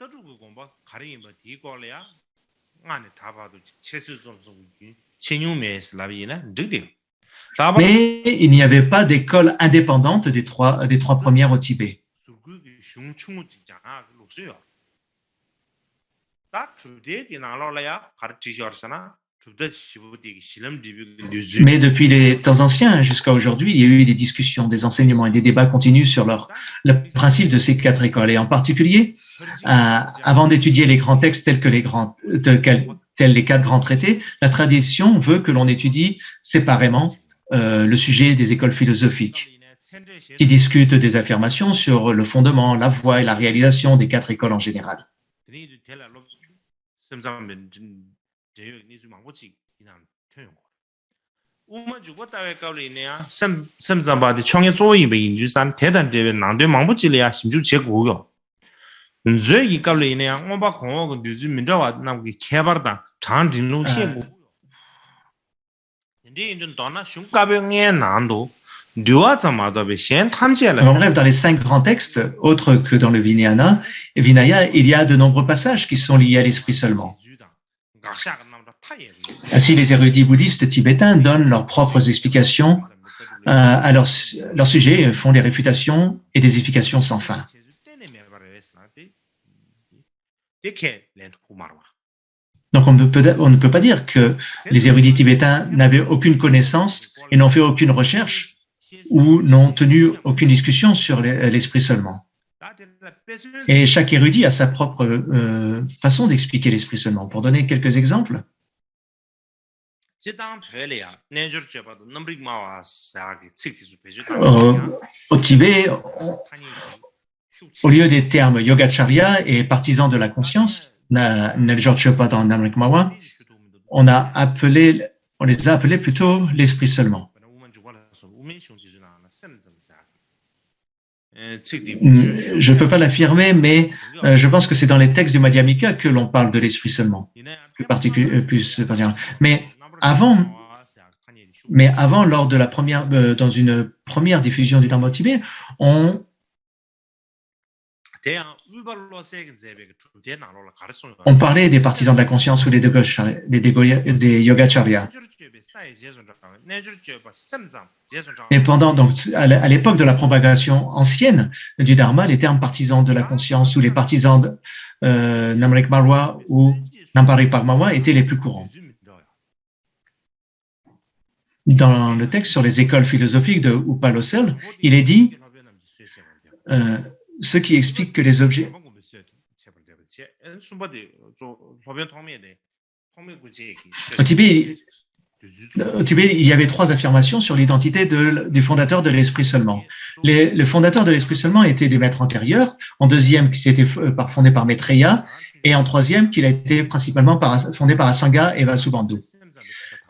Speaker 2: Mais il n'y avait pas d'école indépendante des trois premières au Tibet. Mais depuis les temps anciens jusqu'à aujourd'hui, il y a eu des discussions, des enseignements et des débats continus sur le principe de ces 4 écoles. Et en particulier, avant d'étudier les grands textes tels les 4 grands traités, la tradition veut que l'on étudie séparément le sujet des écoles philosophiques, qui discutent des affirmations sur le fondement, la voie et la réalisation des 4 écoles en général. En bref, dans les 5 grands textes, autres que dans le Vinaya, il y a de nombreux passages qui sont liés à l'esprit seulement. Ainsi, les érudits bouddhistes tibétains donnent leurs propres explications à leur sujet font des réfutations et des explications sans fin. Donc on ne peut pas dire que les érudits tibétains n'avaient aucune connaissance et n'ont fait aucune recherche ou n'ont tenu aucune discussion sur l'esprit seulement. Et chaque érudit a sa propre façon d'expliquer l'esprit seulement. Pour donner quelques exemples, au Tibet, au lieu des termes Yogacharya et partisans de la conscience, Neljo Chopa dans Namrik Mawa, on les a appelés plutôt l'esprit seulement. Je ne peux pas l'affirmer, mais je pense que c'est dans les textes du Madhyamika que l'on parle de l'esprit seulement, plus particulièrement. Mais avant, lors de la première, dans une première diffusion du Dharma au Tibet, on parlait des partisans de la conscience ou des Yogacharya. Et donc, à l'époque de la propagation ancienne du Dharma, les termes partisans de la conscience ou les partisans de Namrik Marwa ou Namparik Parmawa étaient les plus courants. Dans le texte sur les écoles philosophiques de Upalosel, il est dit ce qui explique que les objets... Au Tibet, il y avait 3 affirmations sur l'identité du fondateur de l'esprit seulement. Le fondateur de l'esprit seulement était des maîtres antérieurs, en deuxième qui s'était fondé par Maitreya, et en troisième qu'il a été principalement fondé par Asanga et Vasubandhu.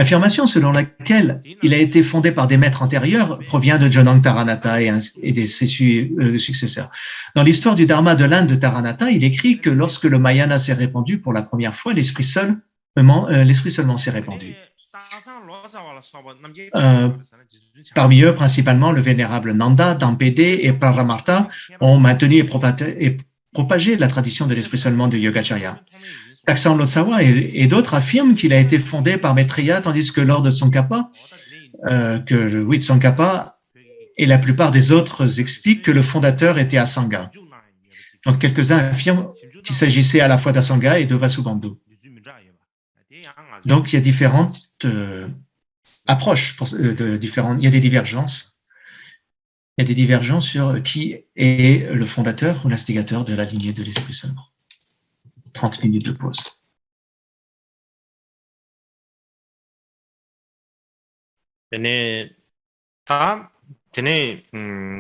Speaker 2: L'affirmation selon laquelle il a été fondé par des maîtres antérieurs provient de Jonang Taranatha et de ses successeurs. Dans l'histoire du Dharma de l'Inde de Taranatha, il écrit que lorsque le Mahayana s'est répandu pour la première fois, l'esprit seulement s'est répandu. Parmi eux, principalement, le vénérable Nanda, Dampédé et Paramartha ont maintenu et propagé la tradition de l'esprit seulement de Yogacharya. Taksang Lotsawa et d'autres affirment qu'il a été fondé par Maitreya, tandis que Lord Tsongkhapa, Tsongkhapa et la plupart des autres expliquent que le fondateur était Asanga. Donc quelques-uns affirment qu'il s'agissait à la fois d'Asanga et de Vasubandhu. Donc il y a différentes approches, il y a des divergences. Il y a des divergences sur qui est le fondateur ou l'instigateur de la lignée de l'esprit seulement. 30 minutes de pause.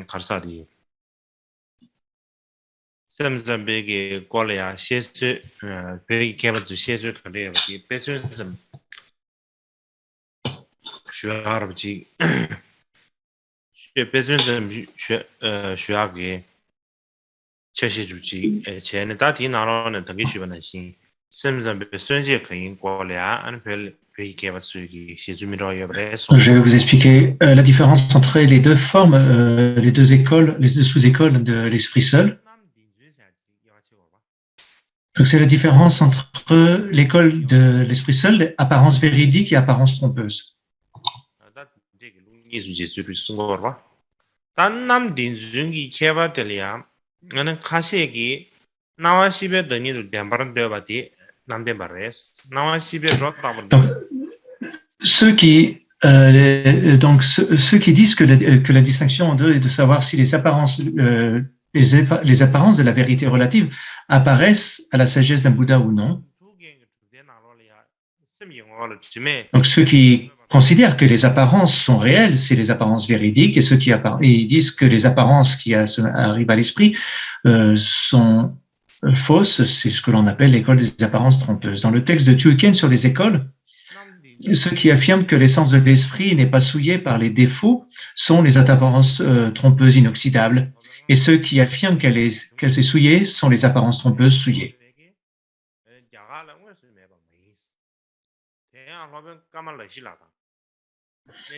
Speaker 1: 가르사리 샘zam베게 꼴이야 시스 베기 개발주 시스 그래 여기 배수좀 쉬어하지 배수좀 쉬하게 최시주지 쟤는 다디 나라는 되게 쉬번한 신 샘zam베 순지 그인 꼴이야 안 Je
Speaker 2: vais vous expliquer la différence entre les deux formes, les deux écoles, les deux sous-écoles de l'esprit seul. Donc c'est la différence entre l'école de l'esprit seul, apparence véridique et apparence trompeuse. Donc, ceux qui disent que la distinction est de savoir si les apparences de la vérité relative apparaissent à la sagesse d'un Bouddha ou non. Donc ceux qui considèrent que les apparences sont réelles, c'est les apparences véridiques, et ceux qui disent que les apparences qui arrivent à l'esprit sont fausses, c'est ce que l'on appelle l'école des apparences trompeuses. Dans le texte de Tuiken sur les écoles, ceux qui affirment que l'essence de l'esprit n'est pas souillée par les défauts sont les apparences trompeuses inoxydables, et ceux qui affirment qu'elle s'est souillée sont les apparences trompeuses souillées.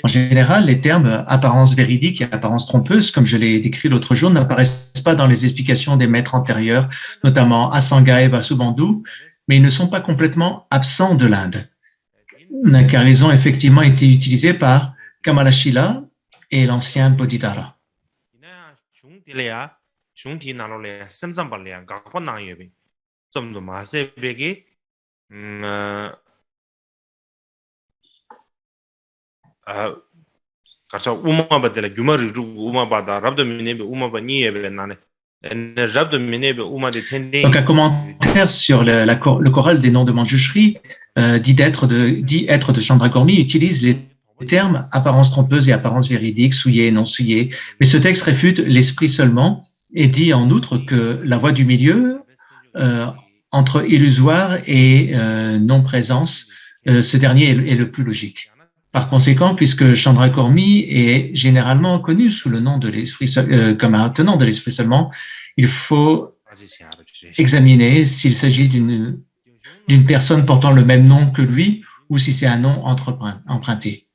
Speaker 2: En général, les termes apparence véridique et apparence trompeuse, comme je l'ai décrit l'autre jour, n'apparaissent pas dans les explications des maîtres antérieurs, notamment Asanga et Vasubandhu, mais ils ne sont pas complètement absents de l'Inde, car ils ont effectivement été utilisés par Kamalashila et l'ancien Bodhidharma. Donc un commentaire sur le choral des noms de Manjushri dit être de Chandragurmi utilise les termes apparence trompeuse et apparence véridique, souillée et non souillée. Mais ce texte réfute l'esprit seulement et dit en outre que la voie du milieu entre illusoire et non-présence, ce dernier est le plus logique. Par conséquent, puisque Chandragurmi est généralement connu sous le nom de l'esprit comme un tenant de l'esprit seulement, il faut examiner s'il s'agit d'une personne portant le même nom que lui ou si c'est un nom emprunté.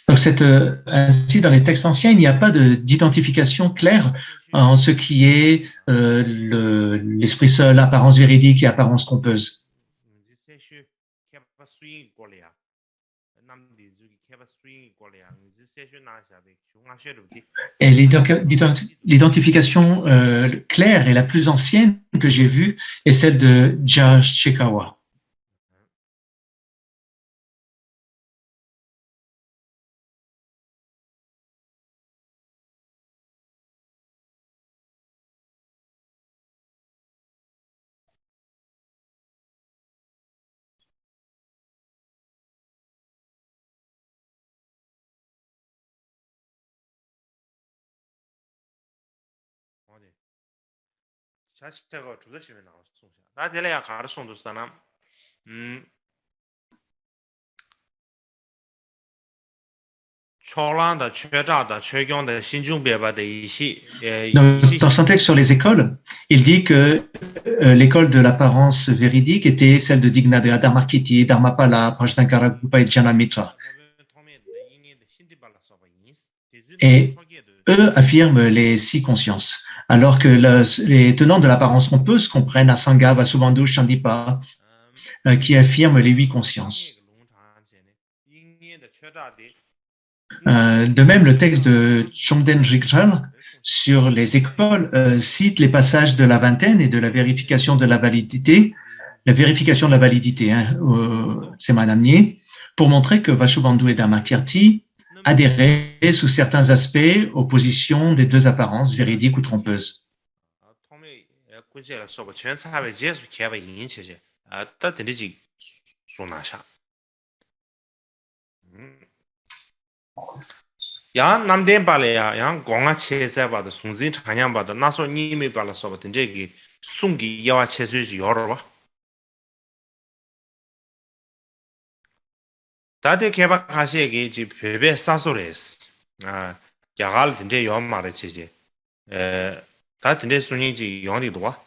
Speaker 2: Donc ainsi, dans les textes anciens, il n'y a pas d'identification claire en ce qui est l'esprit seul, apparence véridique et apparence trompeuse. Et l'identification claire et la plus ancienne que j'ai vue est celle de Jashikawa. Dans son texte sur les écoles, il dit que l'école de l'apparence véridique était celle de Dignadaya, Dharmakirti, Dharmapala, Prajnankaragupa et Janamitra. Et eux affirment les 6 consciences, alors que les tenants de l'apparence trompeuse comprennent Asanga, Vasubandhu, Chandipa, qui affirment les 8 consciences. De même, le texte de Chomden Rijal sur les écoles cite les passages de la vingtaine et de la vérification de la validité, c'est Manamnier, pour montrer que Vasubandhu et Dharmakirti adhéraient sous certains aspects aux positions des 2 apparences, véridiques ou trompeuses.
Speaker 1: 양 남된 발에야 양 공아 체세 받아 송진 찬양 받아 나서 님이 발라서 받은 저기 송기 여와 체수지 여러 봐 다들 개박 가시에게 지 베베 사소레스 아 야갈 진짜 연 말에 치지 다 진짜 순이지 연이도 와.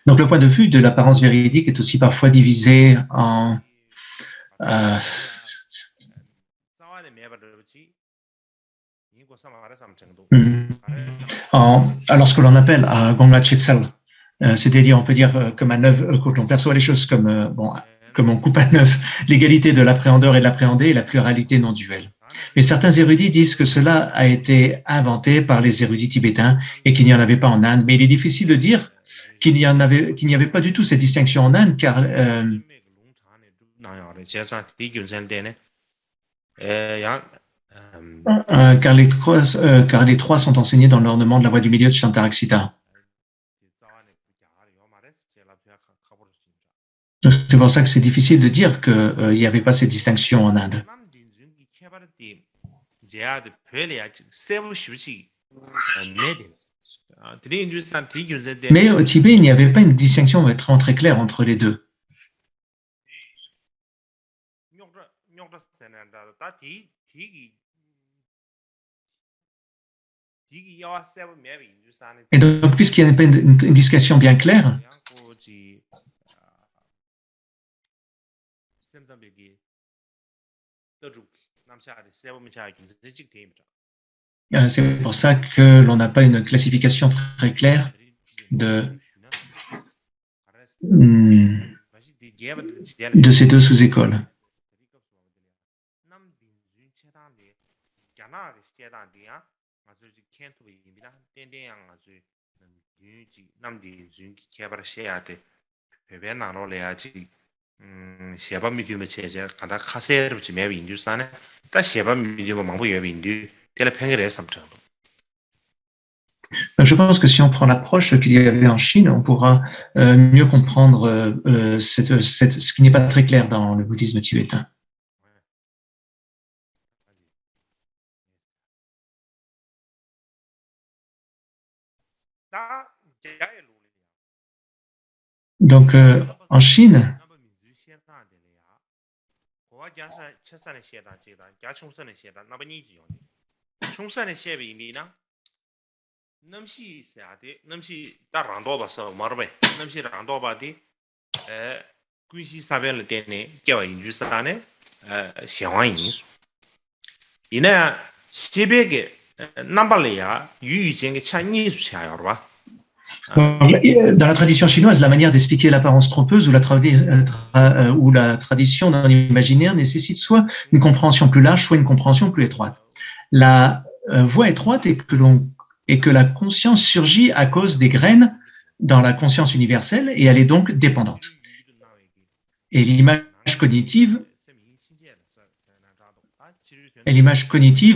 Speaker 2: Donc le point de vue de l'apparence véridique est aussi parfois divisé en alors ce que l'on appelle à Gongla Chetsal, c'est-à-dire on peut dire comme un œuf, quand on perçoit les choses comme comme on coupe un œuf, l'égalité de l'appréhendeur et de l'appréhendé et la pluralité non duelle. Mais certains érudits disent que cela a été inventé par les érudits tibétains et qu'il n'y en avait pas en Inde. Mais il est difficile de dire qu'il n'y avait pas du tout cette distinction en Inde, car les 3 sont enseignés dans l'ornement de la voie du milieu de Shantaraksita. C'est pour ça que c'est difficile de dire qu'il n'y avait pas cette distinction en Inde. Mais au Tibet, il n'y avait pas une distinction vraiment très claire entre les deux. Et donc, puisqu'il n'y avait pas une distinction bien claire, C'est pour ça que l'on n'a pas une classification très claire de ces deux sous-écoles. Je pense que si on prend l'approche qu'il y avait en Chine, on pourra mieux comprendre ce qui n'est pas très clair dans le bouddhisme tibétain. Donc, en Chine, dans la tradition chinoise, la manière d'expliquer l'apparence trompeuse ou la tradition dans l'imaginaire nécessite soit une compréhension plus large, soit une compréhension plus étroite. La voie étroite est que la conscience surgit à cause des graines dans la conscience universelle et elle est donc dépendante. Et l'image cognitive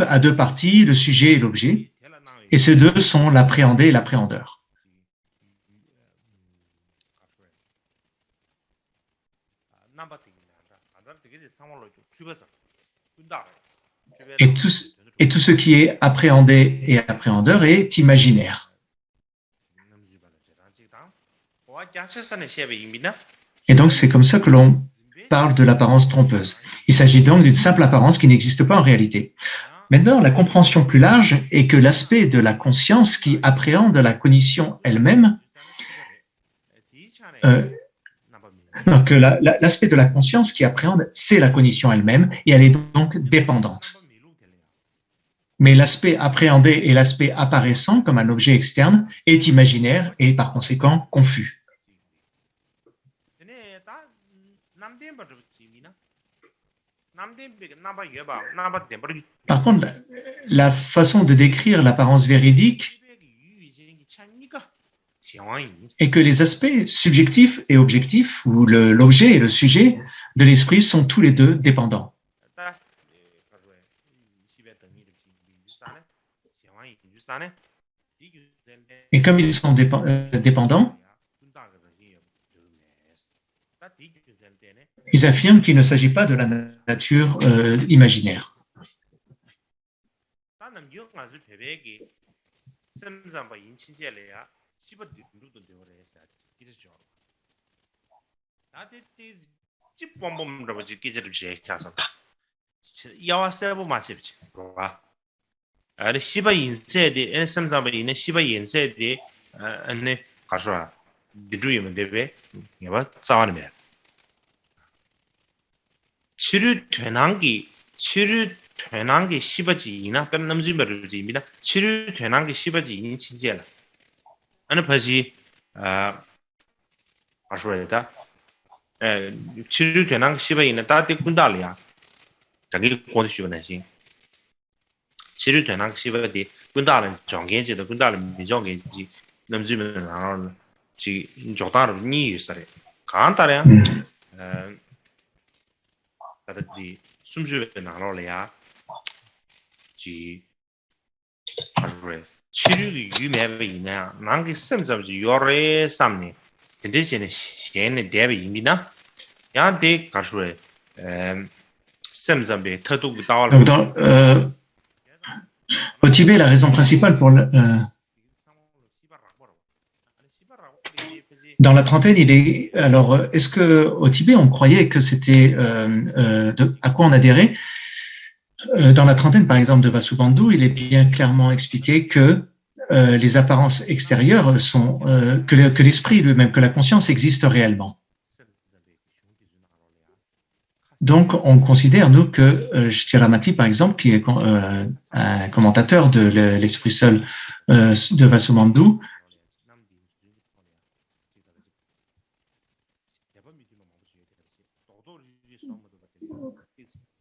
Speaker 2: a deux parties, le sujet et l'objet, et ces deux sont l'appréhendé et l'appréhendeur. Et tout ce qui est appréhendé et appréhendeur est imaginaire. Et donc, c'est comme ça que l'on parle de l'apparence trompeuse. Il s'agit donc d'une simple apparence qui n'existe pas en réalité. Maintenant, la compréhension plus large est que l'aspect de la conscience qui appréhende la cognition elle-même, que l'aspect de la conscience qui appréhende, c'est la cognition elle-même, et elle est donc dépendante. Mais l'aspect appréhendé et l'aspect apparaissant comme un objet externe est imaginaire et par conséquent confus. Par contre, la façon de décrire l'apparence véridique est que les aspects subjectifs et objectifs, ou l'objet et le sujet de l'esprit sont tous les deux dépendants. Et comme ils sont dépendants, ils affirment qu'il ne s'agit pas de la nature imaginaire. Au Tibet, la raison principale pour dans la trentaine, alors, est-ce que au Tibet, on croyait que c'était à quoi on adhérait? Dans la trentaine, par exemple, de Vasubandhu, il est bien clairement expliqué que les apparences extérieures sont que l'esprit lui-même, que la conscience existe réellement. Donc, on considère, nous, que Shtiramati, par exemple, qui est un commentateur de l'Esprit seul de Vasubandhu,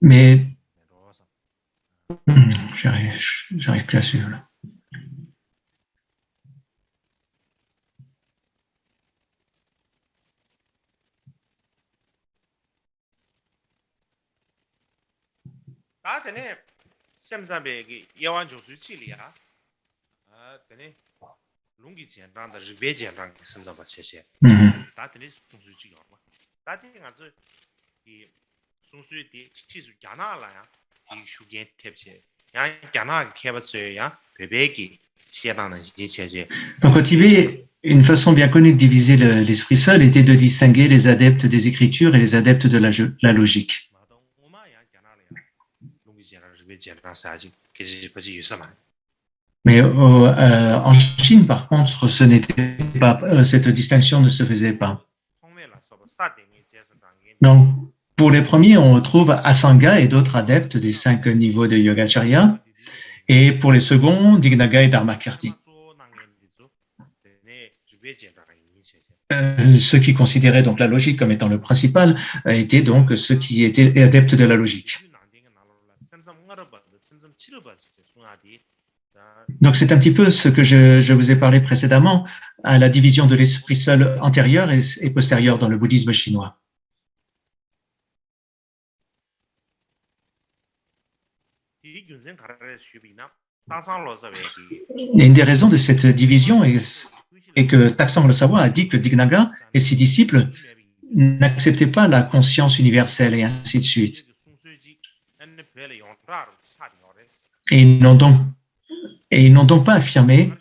Speaker 2: mais j'arrive plus à suivre là. Donc au Tibet, une façon bien connue de diviser l'esprit seul était de distinguer les adeptes des Écritures et les adeptes de la logique. Mais en Chine, par contre, ce n'était pas cette distinction ne se faisait pas. Donc, pour les premiers, on retrouve Asanga et d'autres adeptes des 5 niveaux de Yogacharya, et pour les seconds, Dignaga et Dharmakirti. Ceux qui considéraient donc la logique comme étant le principal étaient donc ceux qui étaient adeptes de la logique. Donc c'est un petit peu ce que je vous ai parlé précédemment à la division de l'esprit seul antérieur et postérieur dans le bouddhisme chinois. Et une des raisons de cette division est que Taksang Losawa a dit que Dignaga et ses disciples n'acceptaient pas la conscience universelle et ainsi de suite. Et ils n'ont donc pas affirmé,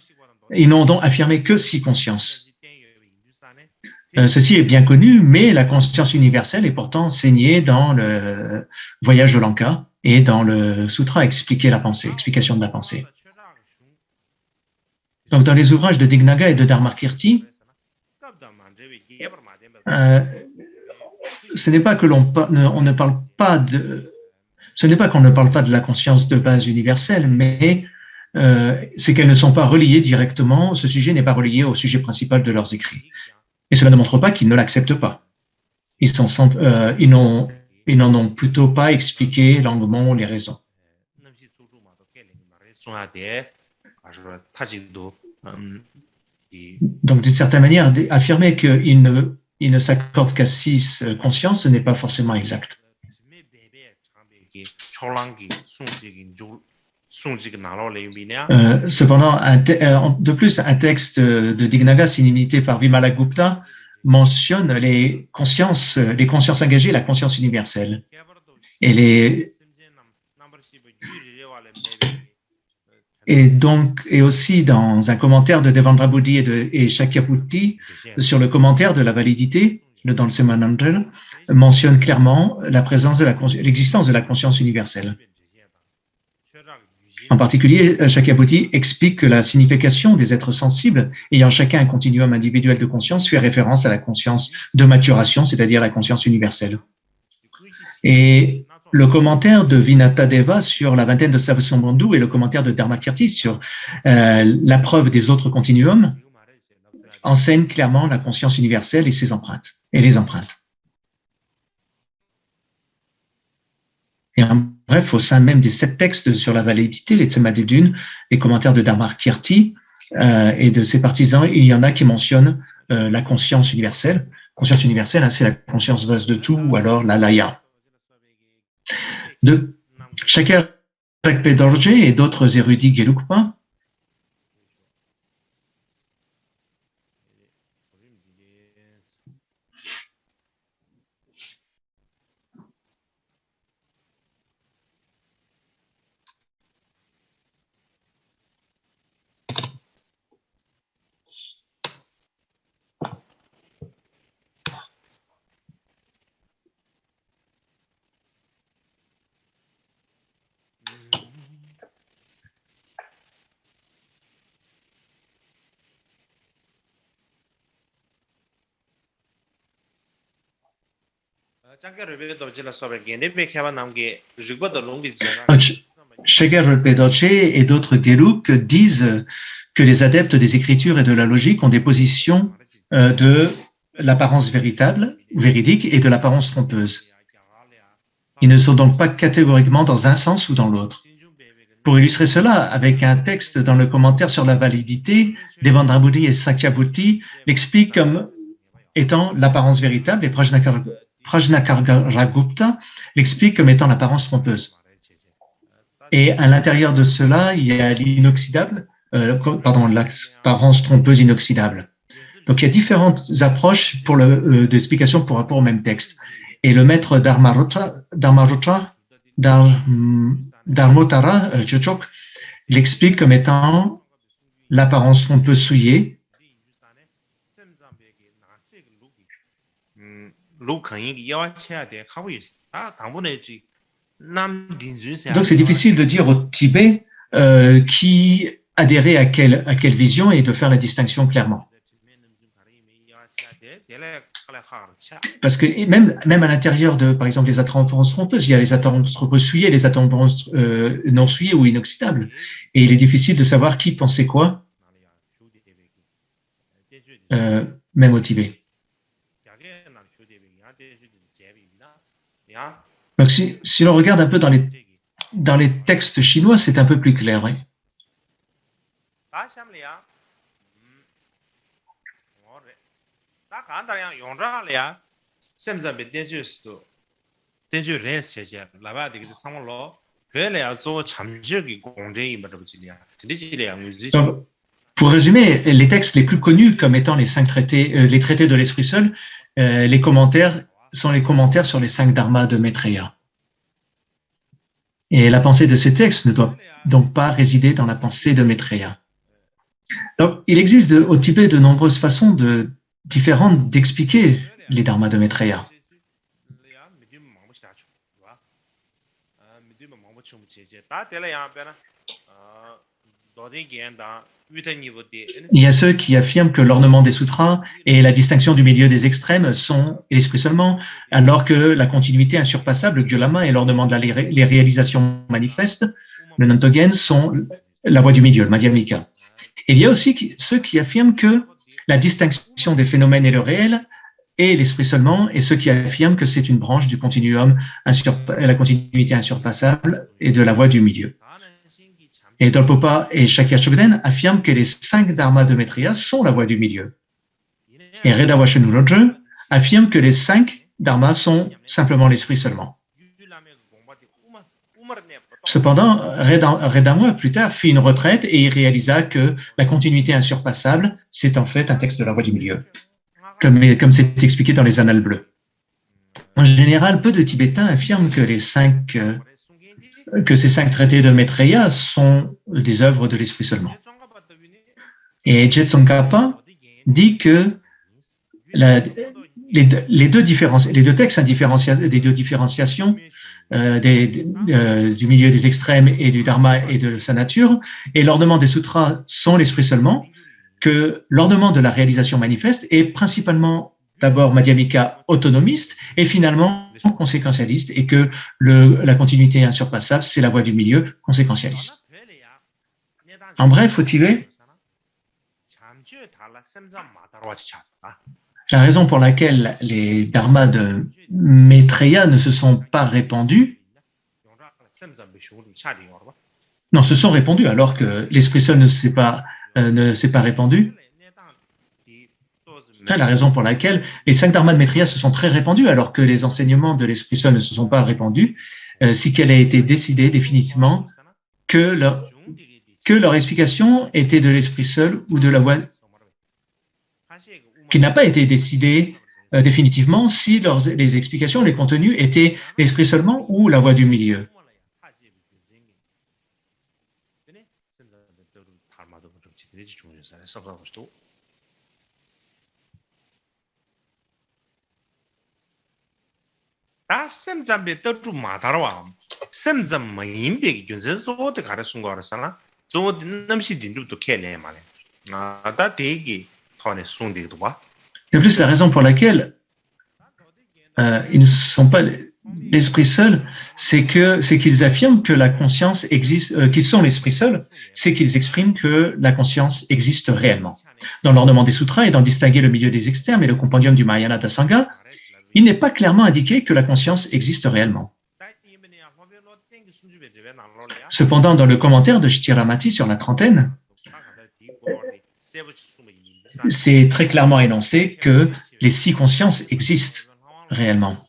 Speaker 2: ils n'ont donc affirmé que 6 consciences. Ceci est bien connu, mais la conscience universelle est pourtant enseignée dans le voyage de Lanka et dans le sutra explication de la pensée. Donc dans les ouvrages de Dignaga et de Dharmakirti, ce n'est pas que on ne parle pas de, ce n'est pas qu'on ne parle pas de la conscience de base universelle, mais c'est qu'elles ne sont pas reliées directement, ce sujet n'est pas relié au sujet principal de leurs écrits. Et cela ne montre pas qu'ils ne l'acceptent pas. Ils n'en ont plutôt pas expliqué longuement les raisons. Donc, d'une certaine manière, affirmer qu'ils ne s'accordent qu'à 6 consciences, ce n'est pas forcément exact. Cependant, de plus, un texte de Dignaga, signé par Vimalagupta, mentionne les consciences engagées, la conscience universelle. Et aussi dans un commentaire de Devendra Buddhi et Shakyamuni sur le commentaire de la validité, dans le Semanandal, mentionne clairement l'existence de la conscience universelle. En particulier, Shakyamuni explique que la signification des êtres sensibles ayant chacun un continuum individuel de conscience fait référence à la conscience de maturation, c'est-à-dire la conscience universelle. Et le commentaire de Vinatadeva sur la vingtaine de Savasambandhu et le commentaire de Dharmakirti sur la preuve des autres continuums enseignent clairement la conscience universelle et ses empreintes, et les empreintes. Et en bref, au sein même des 7 textes sur la validité, les Tsemadedun, les commentaires de Dharmakirti et de ses partisans, il y en a qui mentionnent la conscience universelle. Conscience universelle, hein, c'est la conscience vaste de tout, ou alors la laya. De Shakya Dorje et d'autres érudits Gelugpa Sheger Pedoche et d'autres Geluk disent que les adeptes des Écritures et de la logique ont des positions de l'apparence véritable, véridique, et de l'apparence trompeuse. Ils ne sont donc pas catégoriquement dans un sens ou dans l'autre. Pour illustrer cela, avec un texte dans le commentaire sur la validité, Devandrabhuti et Sakyabhuti l'expliquent comme étant l'apparence véritable et Prajnakaragupta l'explique comme étant l'apparence trompeuse. Et à l'intérieur de cela, il y a l'inoxydable, l'apparence trompeuse inoxydable. Donc il y a différentes approches pour d'explication pour rapport au même texte. Et le maître Dharmotara Chochok l'explique comme étant l'apparence trompeuse souillée. Donc c'est difficile de dire au Tibet qui adhérait à quelle vision et de faire la distinction clairement. Parce que même à l'intérieur de, par exemple, les apparences trompeuses, il y a les apparences trompeuses souillées, les apparences non souillées ou inoxydables. Et il est difficile de savoir qui pensait quoi, même au Tibet. Donc si l'on regarde un peu dans les textes chinois, c'est un peu plus clair, oui. Donc, pour résumer, les textes les plus connus comme étant les 5 traités, les traités de l'Esprit seul, les commentaires sont les commentaires sur les 5 dharmas de Maitreya. Et la pensée de ces textes ne doit donc pas résider dans la pensée de Maitreya. Donc, il existe au Tibet de nombreuses façons différentes d'expliquer les dharmas de Maitreya. Il y a ceux qui affirment que l'ornement des sutras et la distinction du milieu des extrêmes sont l'esprit seulement, alors que la continuité insurpassable, le gyolama et l'ornement de les réalisations manifestes, le nantogen, sont la voie du milieu, le madhyamika. Et il y a aussi ceux qui affirment que la distinction des phénomènes et le réel est l'esprit seulement, et ceux qui affirment que c'est une branche du continuum, la continuité insurpassable et de la voie du milieu. Et Dolpopa et Shakya Chogden affirment que les 5 dharmas de Maitreya sont la voie du milieu. Et Reda Washanuroje affirme que les 5 dharmas sont simplement l'esprit seulement. Cependant, Redamwa, plus tard, fit une retraite et il réalisa que la continuité insurpassable, c'est en fait un texte de la voie du milieu, comme c'est expliqué dans les Annales bleues. En général, peu de Tibétains affirment que ces 5 traités de Maitreya sont des œuvres de l'esprit seulement. Et Je Tsongkhapa dit que les deux textes des deux différenciations du milieu des extrêmes et du dharma et de sa nature, et l'ornement des sutras sont l'esprit seulement, que l'ornement de la réalisation manifeste est principalement d'abord madhyamika autonomiste et finalement conséquentialiste, et que la continuité insurpassable, c'est la voie du milieu conséquentialiste. En bref, au Tibet, la raison pour laquelle les dharmas de Maitreya ne se sont pas répandus, non, se sont répandus alors que l'esprit seul ne s'est pas répandu. La raison pour laquelle les 5 dharmas de Maitreya se sont très répandus alors que les enseignements de l'esprit seul ne se sont pas répandus, c'est qu'elle a été décidée définitivement que leur explication était de l'esprit seul ou de la voie, qui n'a pas été décidée définitivement si les explications, les contenus étaient l'esprit seulement ou la voie du milieu. De plus, la raison pour laquelle ils ne sont pas l'esprit seul, c'est qu'ils affirment que la conscience existe, qu'ils sont l'esprit seul, c'est qu'ils expriment que la conscience existe réellement. Dans l'ornement des sutras et d'en distinguer le milieu des externes et le compendium du Mahayana Dasanga, il n'est pas clairement indiqué que la conscience existe réellement. Cependant, dans le commentaire de Shtiramati sur la trentaine, c'est très clairement énoncé que les 6 consciences existent réellement.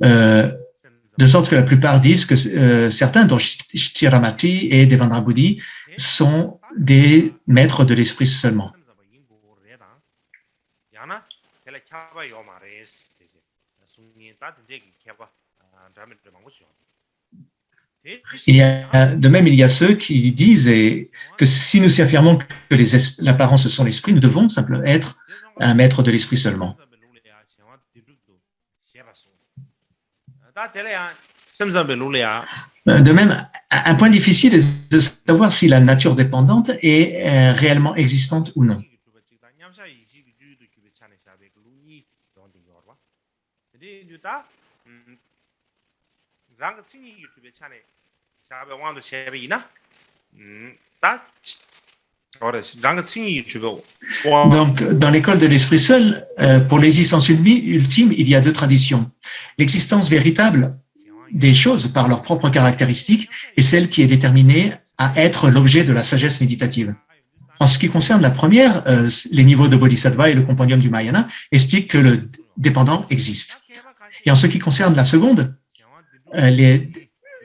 Speaker 2: De sorte que la plupart disent que certains, dont Shtiramati et Devendra Buddhi, sont des maîtres de l'esprit seulement. De même, il y a ceux qui disent que si nous affirmons que l'apparence sont l'esprit, nous devons simplement être un maître de l'esprit seulement. De même, un point difficile est de savoir si la nature dépendante est réellement existante ou non. Donc, dans l'école de l'esprit seul, pour l'existence ultime, il y a 2 traditions. L'existence véritable des choses par leurs propres caractéristiques et celle qui est déterminée à être l'objet de la sagesse méditative. En ce qui concerne la première, les niveaux de Bodhisattva et le compendium du Mahayana expliquent que le dépendant existe. Et en ce qui concerne la seconde,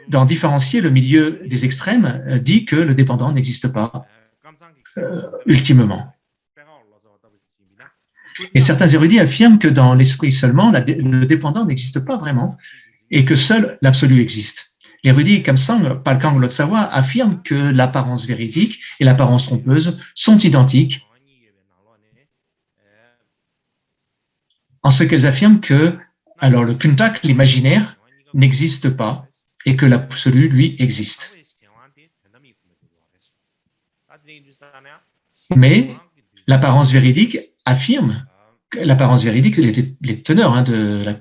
Speaker 2: d'en différencier le milieu des extrêmes dit que le dépendant n'existe pas ultimement. Et certains érudits affirment que dans l'esprit seulement, le dépendant n'existe pas vraiment et que seul l'absolu existe. L'érudit Kamsang Palkang Lotsawa affirme que l'apparence véridique et l'apparence trompeuse sont identiques en ce qu'elles affirment que alors le kuntak, l'imaginaire, n'existe pas et que l'absolu, lui, existe. Mais l'apparence véridique affirme, l'apparence véridique, les teneurs de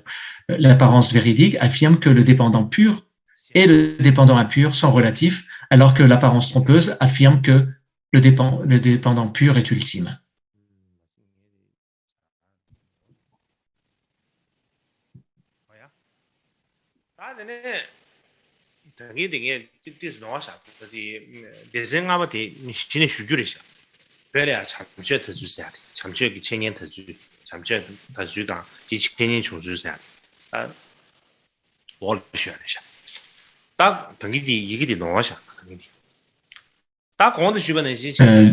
Speaker 2: l'apparence véridique affirment que le dépendant pur et le dépendant impur sont relatifs, alors que l'apparence trompeuse affirme que le dépendant pur est ultime.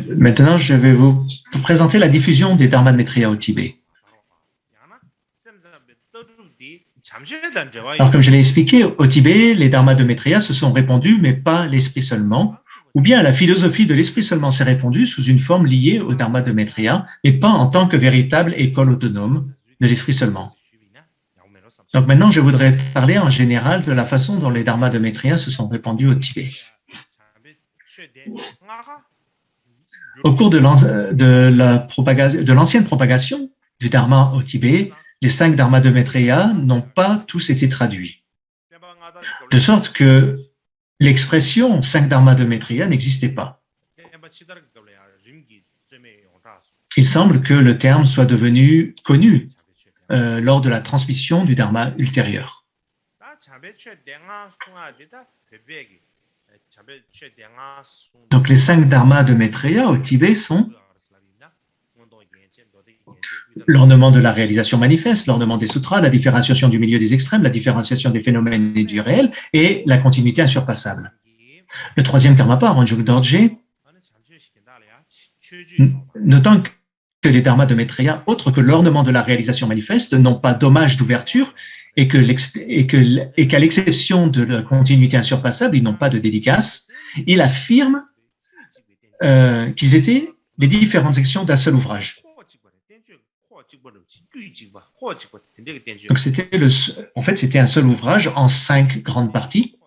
Speaker 2: Maintenant, je vais vous présenter la diffusion des Dharma de Maitreya au Tibet. Alors, comme je l'ai expliqué, au Tibet, les Dharmas de Maitreya se sont répandus, mais pas l'esprit seulement, ou bien la philosophie de l'esprit seulement s'est répandue sous une forme liée au Dharma de Maitreya, mais pas en tant que véritable école autonome de l'esprit seulement. Donc maintenant, je voudrais parler en général de la façon dont les Dharmas de Maitreya se sont répandus au Tibet. Au cours de l'ancienne propagation du Dharma au Tibet, les 5 Dharmas de Maitreya n'ont pas tous été traduits. De sorte que l'expression 5 Dharmas de Maitreya n'existait pas. Il semble que le terme soit devenu connu lors de la transmission du Dharma ultérieur. Donc les 5 Dharmas de Maitreya au Tibet sont l'ornement de la réalisation manifeste, l'ornement des sutras, la différenciation du milieu des extrêmes, la différenciation des phénomènes et du réel, et la continuité insurpassable. Le 3e Karmapa, Ranjung Dorje, notant que les dharmas de Maitreya, autres que l'ornement de la réalisation manifeste, n'ont pas d'hommage d'ouverture et qu'à l'exception de la continuité insurpassable, ils n'ont pas de dédicace, il affirme qu'ils étaient les différentes sections d'un seul ouvrage. Donc c'était un seul ouvrage en 5 grandes parties,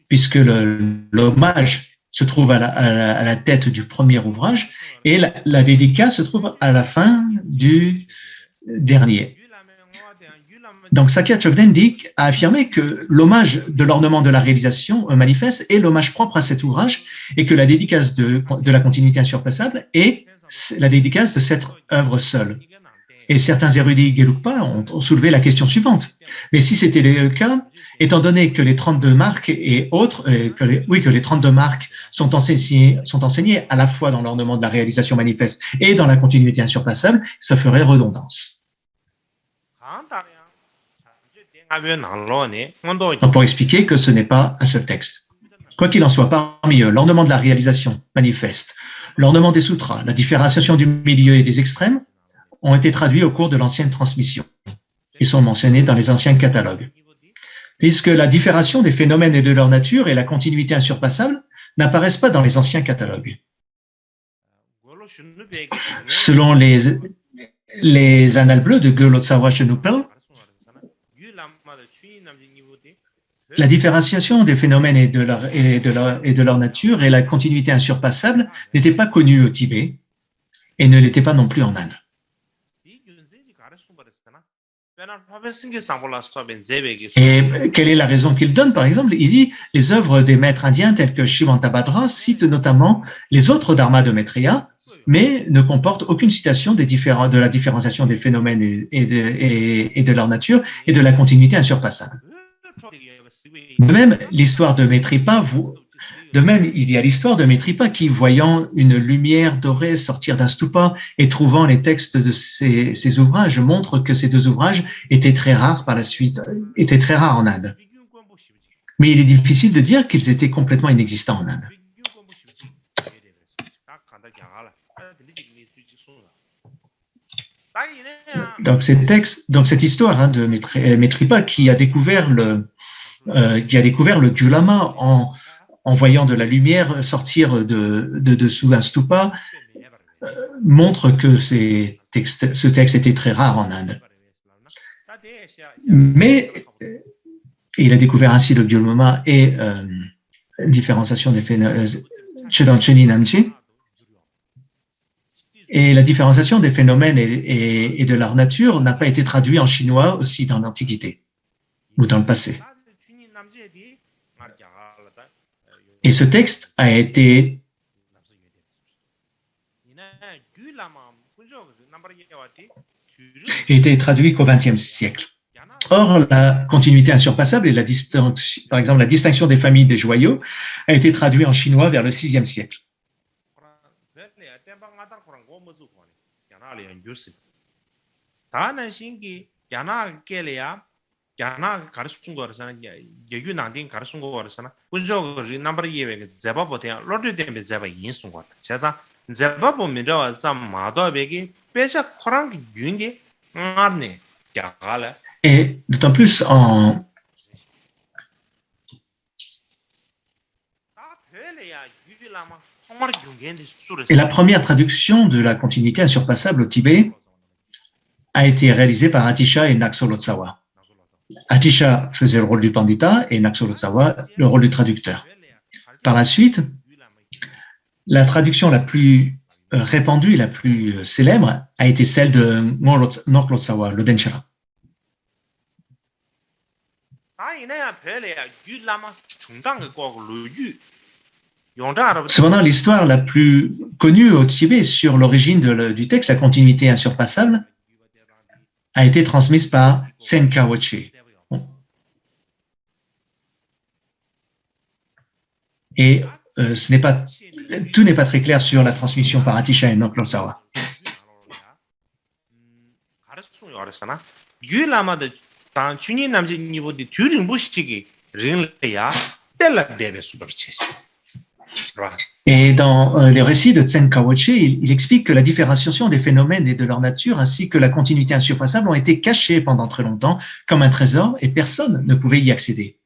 Speaker 2: puisque l'hommage se trouve à la tête du premier ouvrage et la dédicace se trouve à la fin du dernier. Donc Sakya Chokdendik a affirmé que l'hommage de l'ornement de la réalisation manifeste est l'hommage propre à cet ouvrage et que la dédicace de la continuité insurpassable est la dédicace de cette œuvre seule. Et certains érudits Gelugpa ont soulevé la question suivante. Mais si c'était le cas, étant donné que les 32 marques et autres, que les 32 marques sont enseignées à la fois dans l'ornement de la réalisation manifeste et dans la continuité insurpassable, ça ferait redondance. Donc pour expliquer que ce n'est pas un seul texte. Quoi qu'il en soit, parmi eux, l'ornement de la réalisation manifeste, l'ornement des sutras, la différenciation du milieu et des extrêmes ont été traduits au cours de l'ancienne transmission et sont mentionnés dans les anciens catalogues. Tandis que la différenciation des phénomènes et de leur nature et la continuité insurpassable n'apparaissent pas dans les anciens catalogues. Selon les annales bleues de Gelotsawa Shenupel, la différenciation des phénomènes et de leur nature et la continuité insurpassable n'étaient pas connues au Tibet et ne l'étaient pas non plus en Inde. Et quelle est la raison qu'il donne, par exemple? Il dit les œuvres des maîtres indiens tels que Shivantabhadra citent notamment les autres dharmas de Maitreya, mais ne comportent aucune citation de la différenciation des phénomènes et de leur nature et de la continuité insurpassable. De même, il y a l'histoire de Maitripa qui, voyant une lumière dorée sortir d'un stupa et trouvant les textes de ces ouvrages, montre que ces deux ouvrages étaient très rares en Inde. Mais il est difficile de dire qu'ils étaient complètement inexistants en Inde. Donc cette histoire de Maitripa qui a découvert le Gyulama en voyant de la lumière sortir de dessous un stupa, montre que ce texte était très rare en Inde. Mais il a découvert ainsi le Gyulama et différenciation des phénomènes, et la différenciation des phénomènes et de leur nature n'a pas été traduite en chinois aussi dans l'Antiquité ou dans le passé. Et ce texte a été traduit qu'au XXe siècle. Or, la continuité insurpassable et par exemple la distinction des familles des joyaux a été traduit en chinois vers le VIe siècle.
Speaker 3: 야나 가르친 거 알았잖아. 예규 난딘 가르친 거 알았잖아. 군저 넘버 예외가 제바 보태야 로드 때문에 제바 인수 거. 제가 제바 보면서 좀 마도베기 배사 코랑 윤디 안네. 야가라.
Speaker 2: Et d'autant plus Et la première traduction de la continuité insurpassable au Tibet a été réalisée par Atisha et Naxo Lotsawa. Atisha faisait le rôle du pandita et Naxo Lotsawa le rôle du traducteur. Par la suite, la traduction la plus répandue et la plus célèbre a été celle de Ngor Lotsawa, le Denchara. Cependant, l'histoire la plus connue au Tibet sur l'origine du texte, la continuité insurpassable, a été transmise par Tsenka Woche. Et tout n'est pas très clair sur la transmission par Atisha et Ngor Lotsawa. Et dans les récits de Tsenka Woche, il explique que la différenciation des phénomènes et de leur nature ainsi que la continuité insurpassable ont été cachés pendant très longtemps comme un trésor et personne ne pouvait y accéder.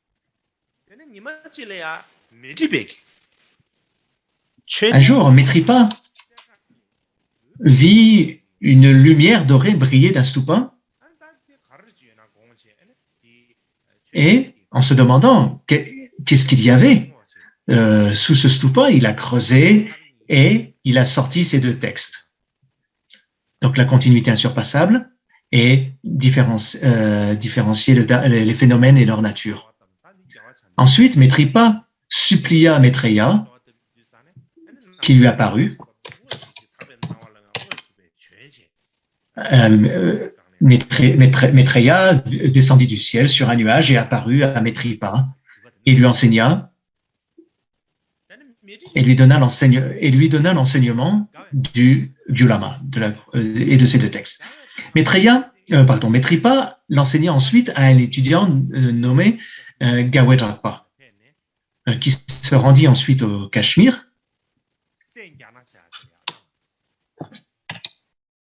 Speaker 2: Un jour, Maitripa vit une lumière dorée briller d'un stupa et en se demandant qu'est-ce qu'il y avait sous ce stupa, il a creusé et il a sorti ces deux textes. Donc la continuité insurpassable et différencier les phénomènes et leur nature. Ensuite, Maitripa supplia Maitreya, qui lui apparut. Maitreya descendit du ciel sur un nuage et apparut à Maitripa et lui enseigna et lui donna l'enseignement du Lama et de ces deux textes. Maitripa l'enseigna ensuite à un étudiant nommé Gawedrapa, qui se rendit ensuite au Cachemire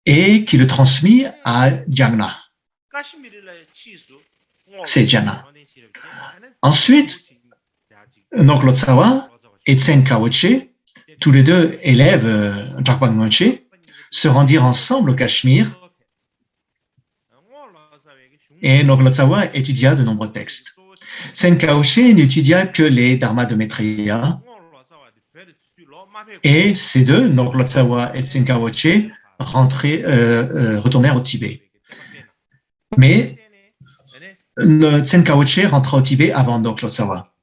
Speaker 2: et qui le transmit à Jagna. C'est Jagna. Ensuite, donc Lotsawa et Tsen Kawoche, tous les deux élèves Dragpa Ngönche, se rendirent ensemble au Cachemire et donc Lotsawa étudia de nombreux textes. Tsen Kawoche n'étudia que les dharmas de Maitreya et ces deux, donc Lotsawa et Tsen Kawoche, retournèrent au Tibet. Mais Tsen Kawoche rentra au Tibet avant donc Lotsawa.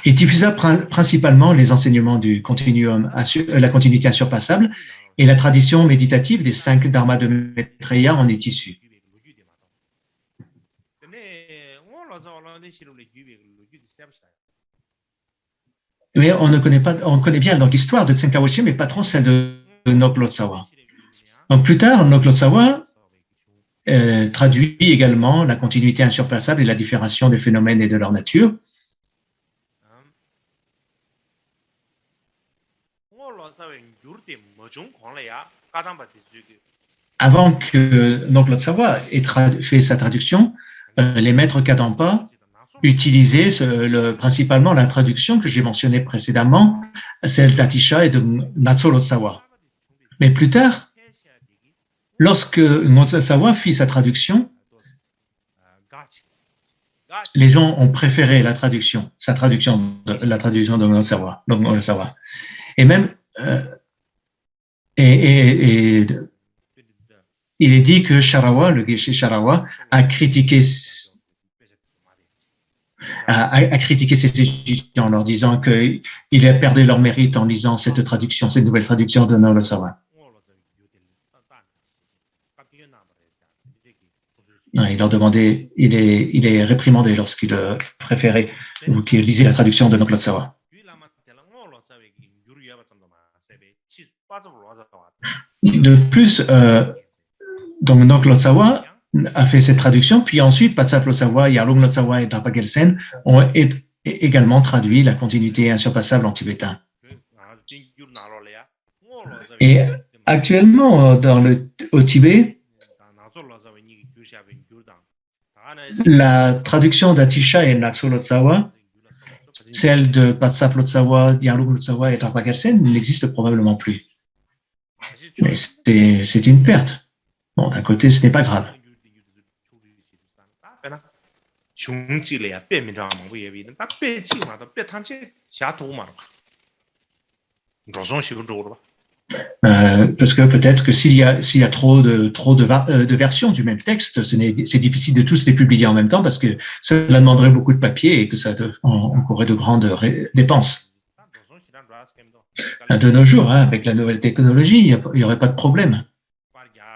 Speaker 2: Il diffusa principalement les enseignements du continuum, la continuité insurpassable et la tradition méditative des 5 dharmas de Maitreya en est issue. Mais on connaît bien donc l'histoire de Tsen Kawoche, mais pas trop celle de Nok Lotsawa. Donc plus tard, Nok Lotsawa traduit également la continuité insurpassable et la différenciation des phénomènes et de leur nature. Avant que Nok Lotsawa ait fait sa traduction, les maîtres Kadampa utilisaient principalement la traduction que j'ai mentionnée précédemment, celle d'Atisha et de Natso Lotsawa. Mais plus tard, lorsque Lotsawa fit sa traduction, les gens ont préféré la traduction de Lotsawa. Et même, il est dit que Sharawa, le Geshe Sharawa, a critiqué ses étudiants en leur disant qu'ils avaient perdu leur mérite en lisant cette nouvelle traduction de Lotsawa. Il leur demandait, il est réprimandé lorsqu'il préférait ou qu'il lisait la traduction de Nok Lotsawa. De plus, donc Nok Lotsawa a fait cette traduction, puis ensuite Patsap Lotsawa, Yarlung Lotsawa et Drapa Gelsen ont également traduit la continuité insurpassable en tibétain. Et actuellement, au Tibet, la traduction d'Atisha et Natso Lotsawa, celle de Patsap Lotsawa, Yarlung Lotsawa et Drapa Gelsen n'existe probablement plus. Mais c'est une perte. Bon, d'un côté, ce n'est pas grave. Parce que peut-être que s'il y a trop de versions du même texte, c'est difficile de tous les publier en même temps parce que cela demanderait beaucoup de papier et que ça aurait de grandes dépenses. De nos jours, avec la nouvelle technologie, il n'y aurait pas de problème.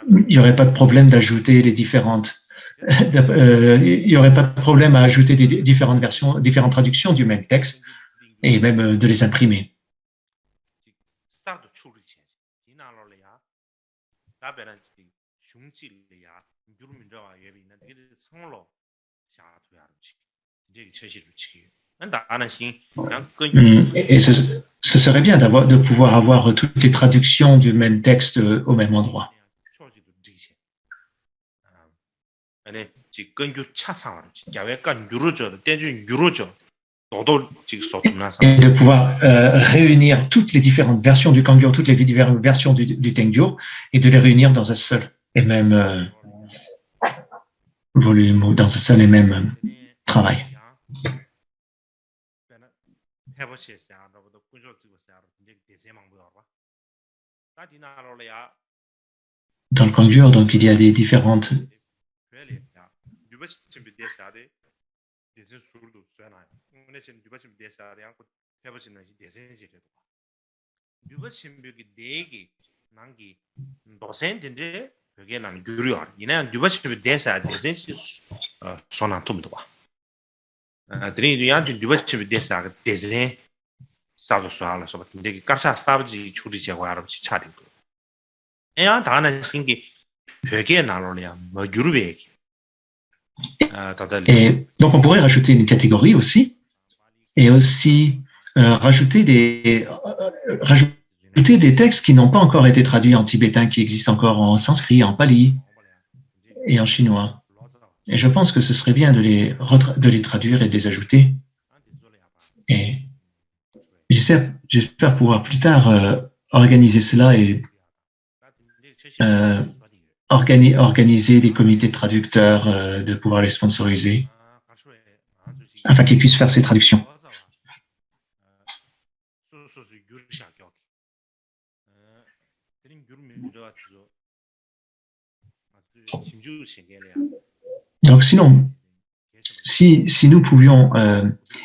Speaker 2: Il n'y aurait pas de problème d'ajouter les différentes. Il n'y aurait pas de problème à ajouter des différentes versions, différentes traductions du même texte et même de les imprimer. Et ce serait bien de pouvoir avoir toutes les traductions du même texte au même endroit. Et de pouvoir réunir toutes les différentes versions du Kangyur, toutes les différentes versions du Tengyur, et de les réunir dans un seul et même volume ou dans un seul et même travail. Dans le Kangyur, donc il y a des différentes
Speaker 3: Really, yeah. Duba chimbi desade, desin surdu suena. Une chen duba chimbi desade, yanko peba china desin jire. Duba chimbi ki degi nangi dosen dinde 그게 난 규리야. 이내 duba chimbi desade desin sona tumdo ba. 드린 유한테 duba chimbi desade desin 사도 수하라 서 근데 가사 스타브지处理제고 알아보지 차린 거. 애야 다는 신기 되게 나로냐 뭐 유럽에
Speaker 2: Et donc, on pourrait rajouter une catégorie aussi, et aussi rajouter des textes qui n'ont pas encore été traduits en tibétain, qui existent encore en sanskrit, en pali et en chinois. Et je pense que ce serait bien de les traduire et de les ajouter. Et j'espère pouvoir plus tard organiser cela et organiser des comités de traducteurs, de pouvoir les sponsoriser, afin qu'ils puissent faire ces traductions. Donc sinon, si nous pouvions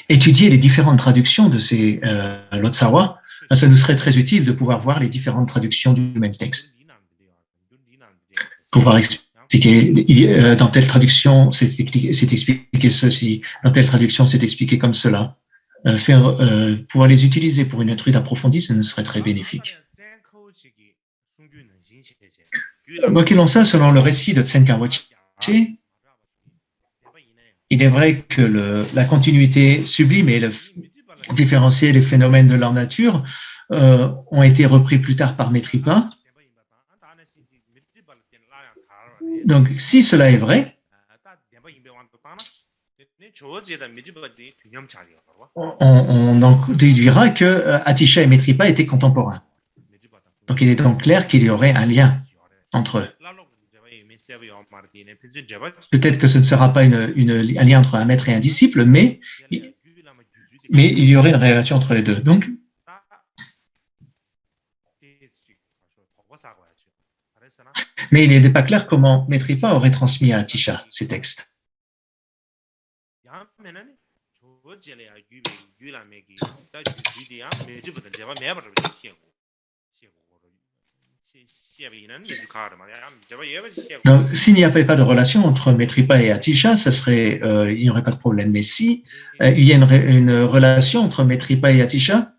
Speaker 2: étudier les différentes traductions de ces Lotsawa, ça nous serait très utile de pouvoir voir les différentes traductions du même texte. Pouvoir expliquer, dans telle traduction, c'est expliqué ceci, dans telle traduction, c'est expliqué comme cela. Pouvoir les utiliser pour une étude approfondie, ce nous serait très bénéfique. Quoi qu'il en soit, selon le récit de Tsenkawachi, il est vrai que la continuité sublime et le différencier les phénomènes de leur nature ont été repris plus tard par Metripa. Donc, si cela est vrai, on en déduira que Atisha et Metripa étaient contemporains. Donc, il est donc clair qu'il y aurait un lien entre eux. Peut-être que ce ne sera pas un lien entre un maître et un disciple, mais il y aurait une relation entre les deux. Donc, mais il n'était pas clair comment Metripa aurait transmis à Atisha ces textes. Donc, s'il n'y avait pas de relation entre Metripa et Atisha, il n'y aurait pas de problème. Mais si il y a une relation entre Metripa et Atisha,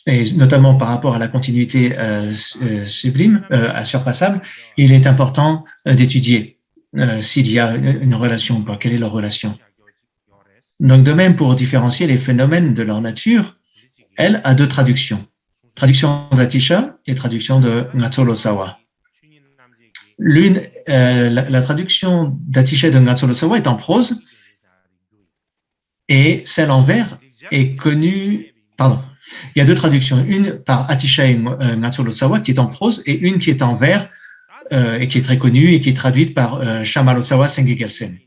Speaker 2: et notamment par rapport à la continuité sublime, surpassable, il est important d'étudier s'il y a une relation ou pas, quelle est leur relation. Donc, de même, pour différencier les phénomènes de leur nature, elle a deux traductions. Traduction d'Atisha et traduction de Ngatso Losawa. La traduction d'Atisha et de Ngatso Losawa est en prose et celle en vers est connue. Pardon. Il y a deux traductions, une par Atisha et Ngatso Losawa qui est en prose et une qui est en vers et qui est très connue et qui est traduite par Shama Losawa Sengye Gelsen.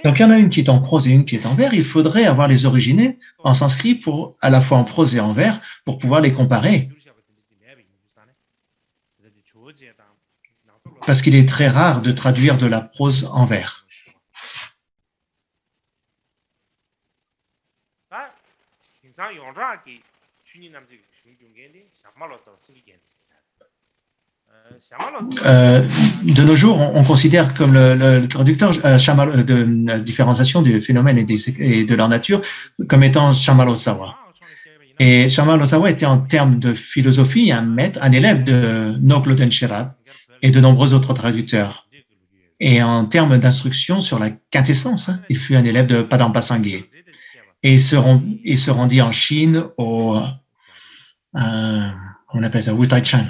Speaker 2: Donc, il y en a une qui est en prose et une qui est en vers. Il faudrait avoir les originaux en sanskrit à la fois en prose et en vers pour pouvoir les comparer. Parce qu'il est très rare de traduire de la prose en vers. De nos jours, on considère comme le traducteur de différenciation des phénomènes et de leur nature comme étant Shama Losawa. Et Shama Losawa était en termes de philosophie un élève de Noklo Denshirab et de nombreux autres traducteurs. Et en termes d'instruction sur la quintessence, il fut un élève de Padampa Sangye. Et il se rendit en Chine on appelle ça Wutai Chan,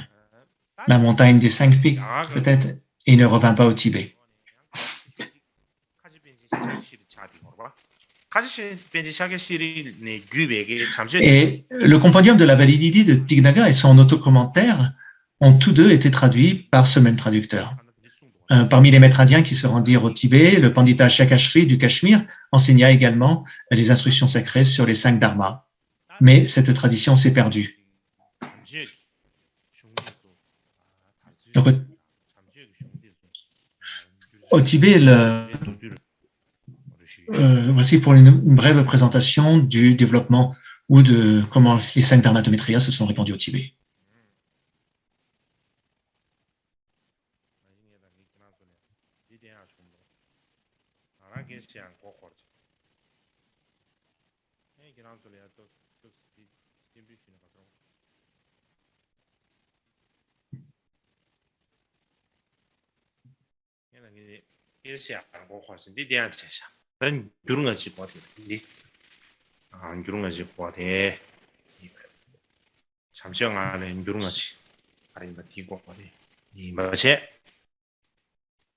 Speaker 2: la montagne des 5 pics, peut-être, et il ne revint pas au Tibet. Et le compendium de la validité de Tignaga et son autocommentaire ont tous deux été traduits par ce même traducteur. Parmi les maîtres indiens qui se rendirent au Tibet, le Pandita Shakashri du Cachemire enseigna également les instructions sacrées sur les 5 dharmas. Mais cette tradition s'est perdue. Donc, au Tibet, voici pour une brève présentation du développement ou de comment les 5 dharmas de Maitreya se sont répandus au Tibet.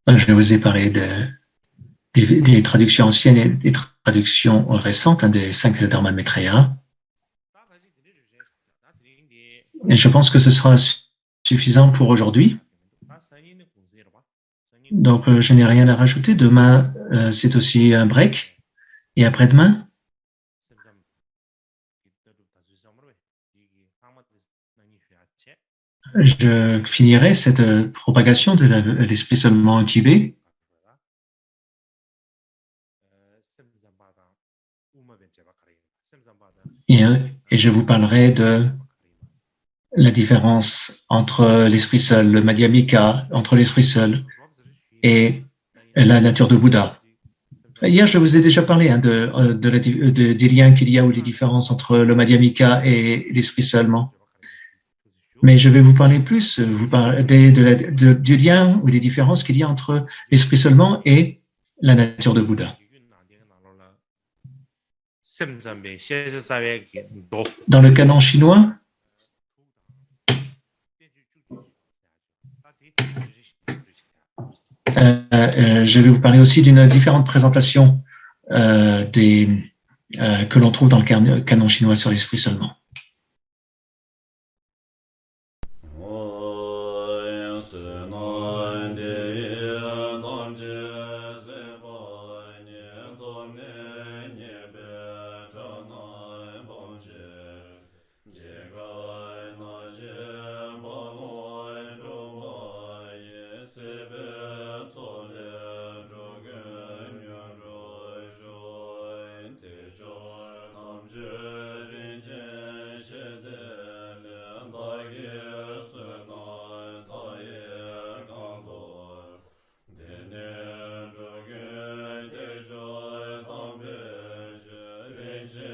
Speaker 2: Je vous ai parlé des traductions anciennes et des traductions récentes des 5 dharmas de Maitreya. Et je pense que ce sera suffisant pour aujourd'hui. Donc, je n'ai rien à rajouter. Demain, c'est aussi un break. Et après-demain, je finirai cette propagation de l'esprit seulement au Tibet. Et je vous parlerai de la différence entre l'esprit seul, le Madhyamika, entre l'esprit seul et la nature de Bouddha. Hier, je vous ai déjà parlé des liens qu'il y a ou des différences entre le Madhyamika et l'esprit seulement. Mais je vais vous parler plus, vous parler du lien ou des différences qu'il y a entre l'esprit seulement et la nature de Bouddha. Dans le canon chinois, je vais vous parler aussi d'une différente présentation que l'on trouve dans le canon chinois sur l'esprit seulement.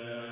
Speaker 4: Joy,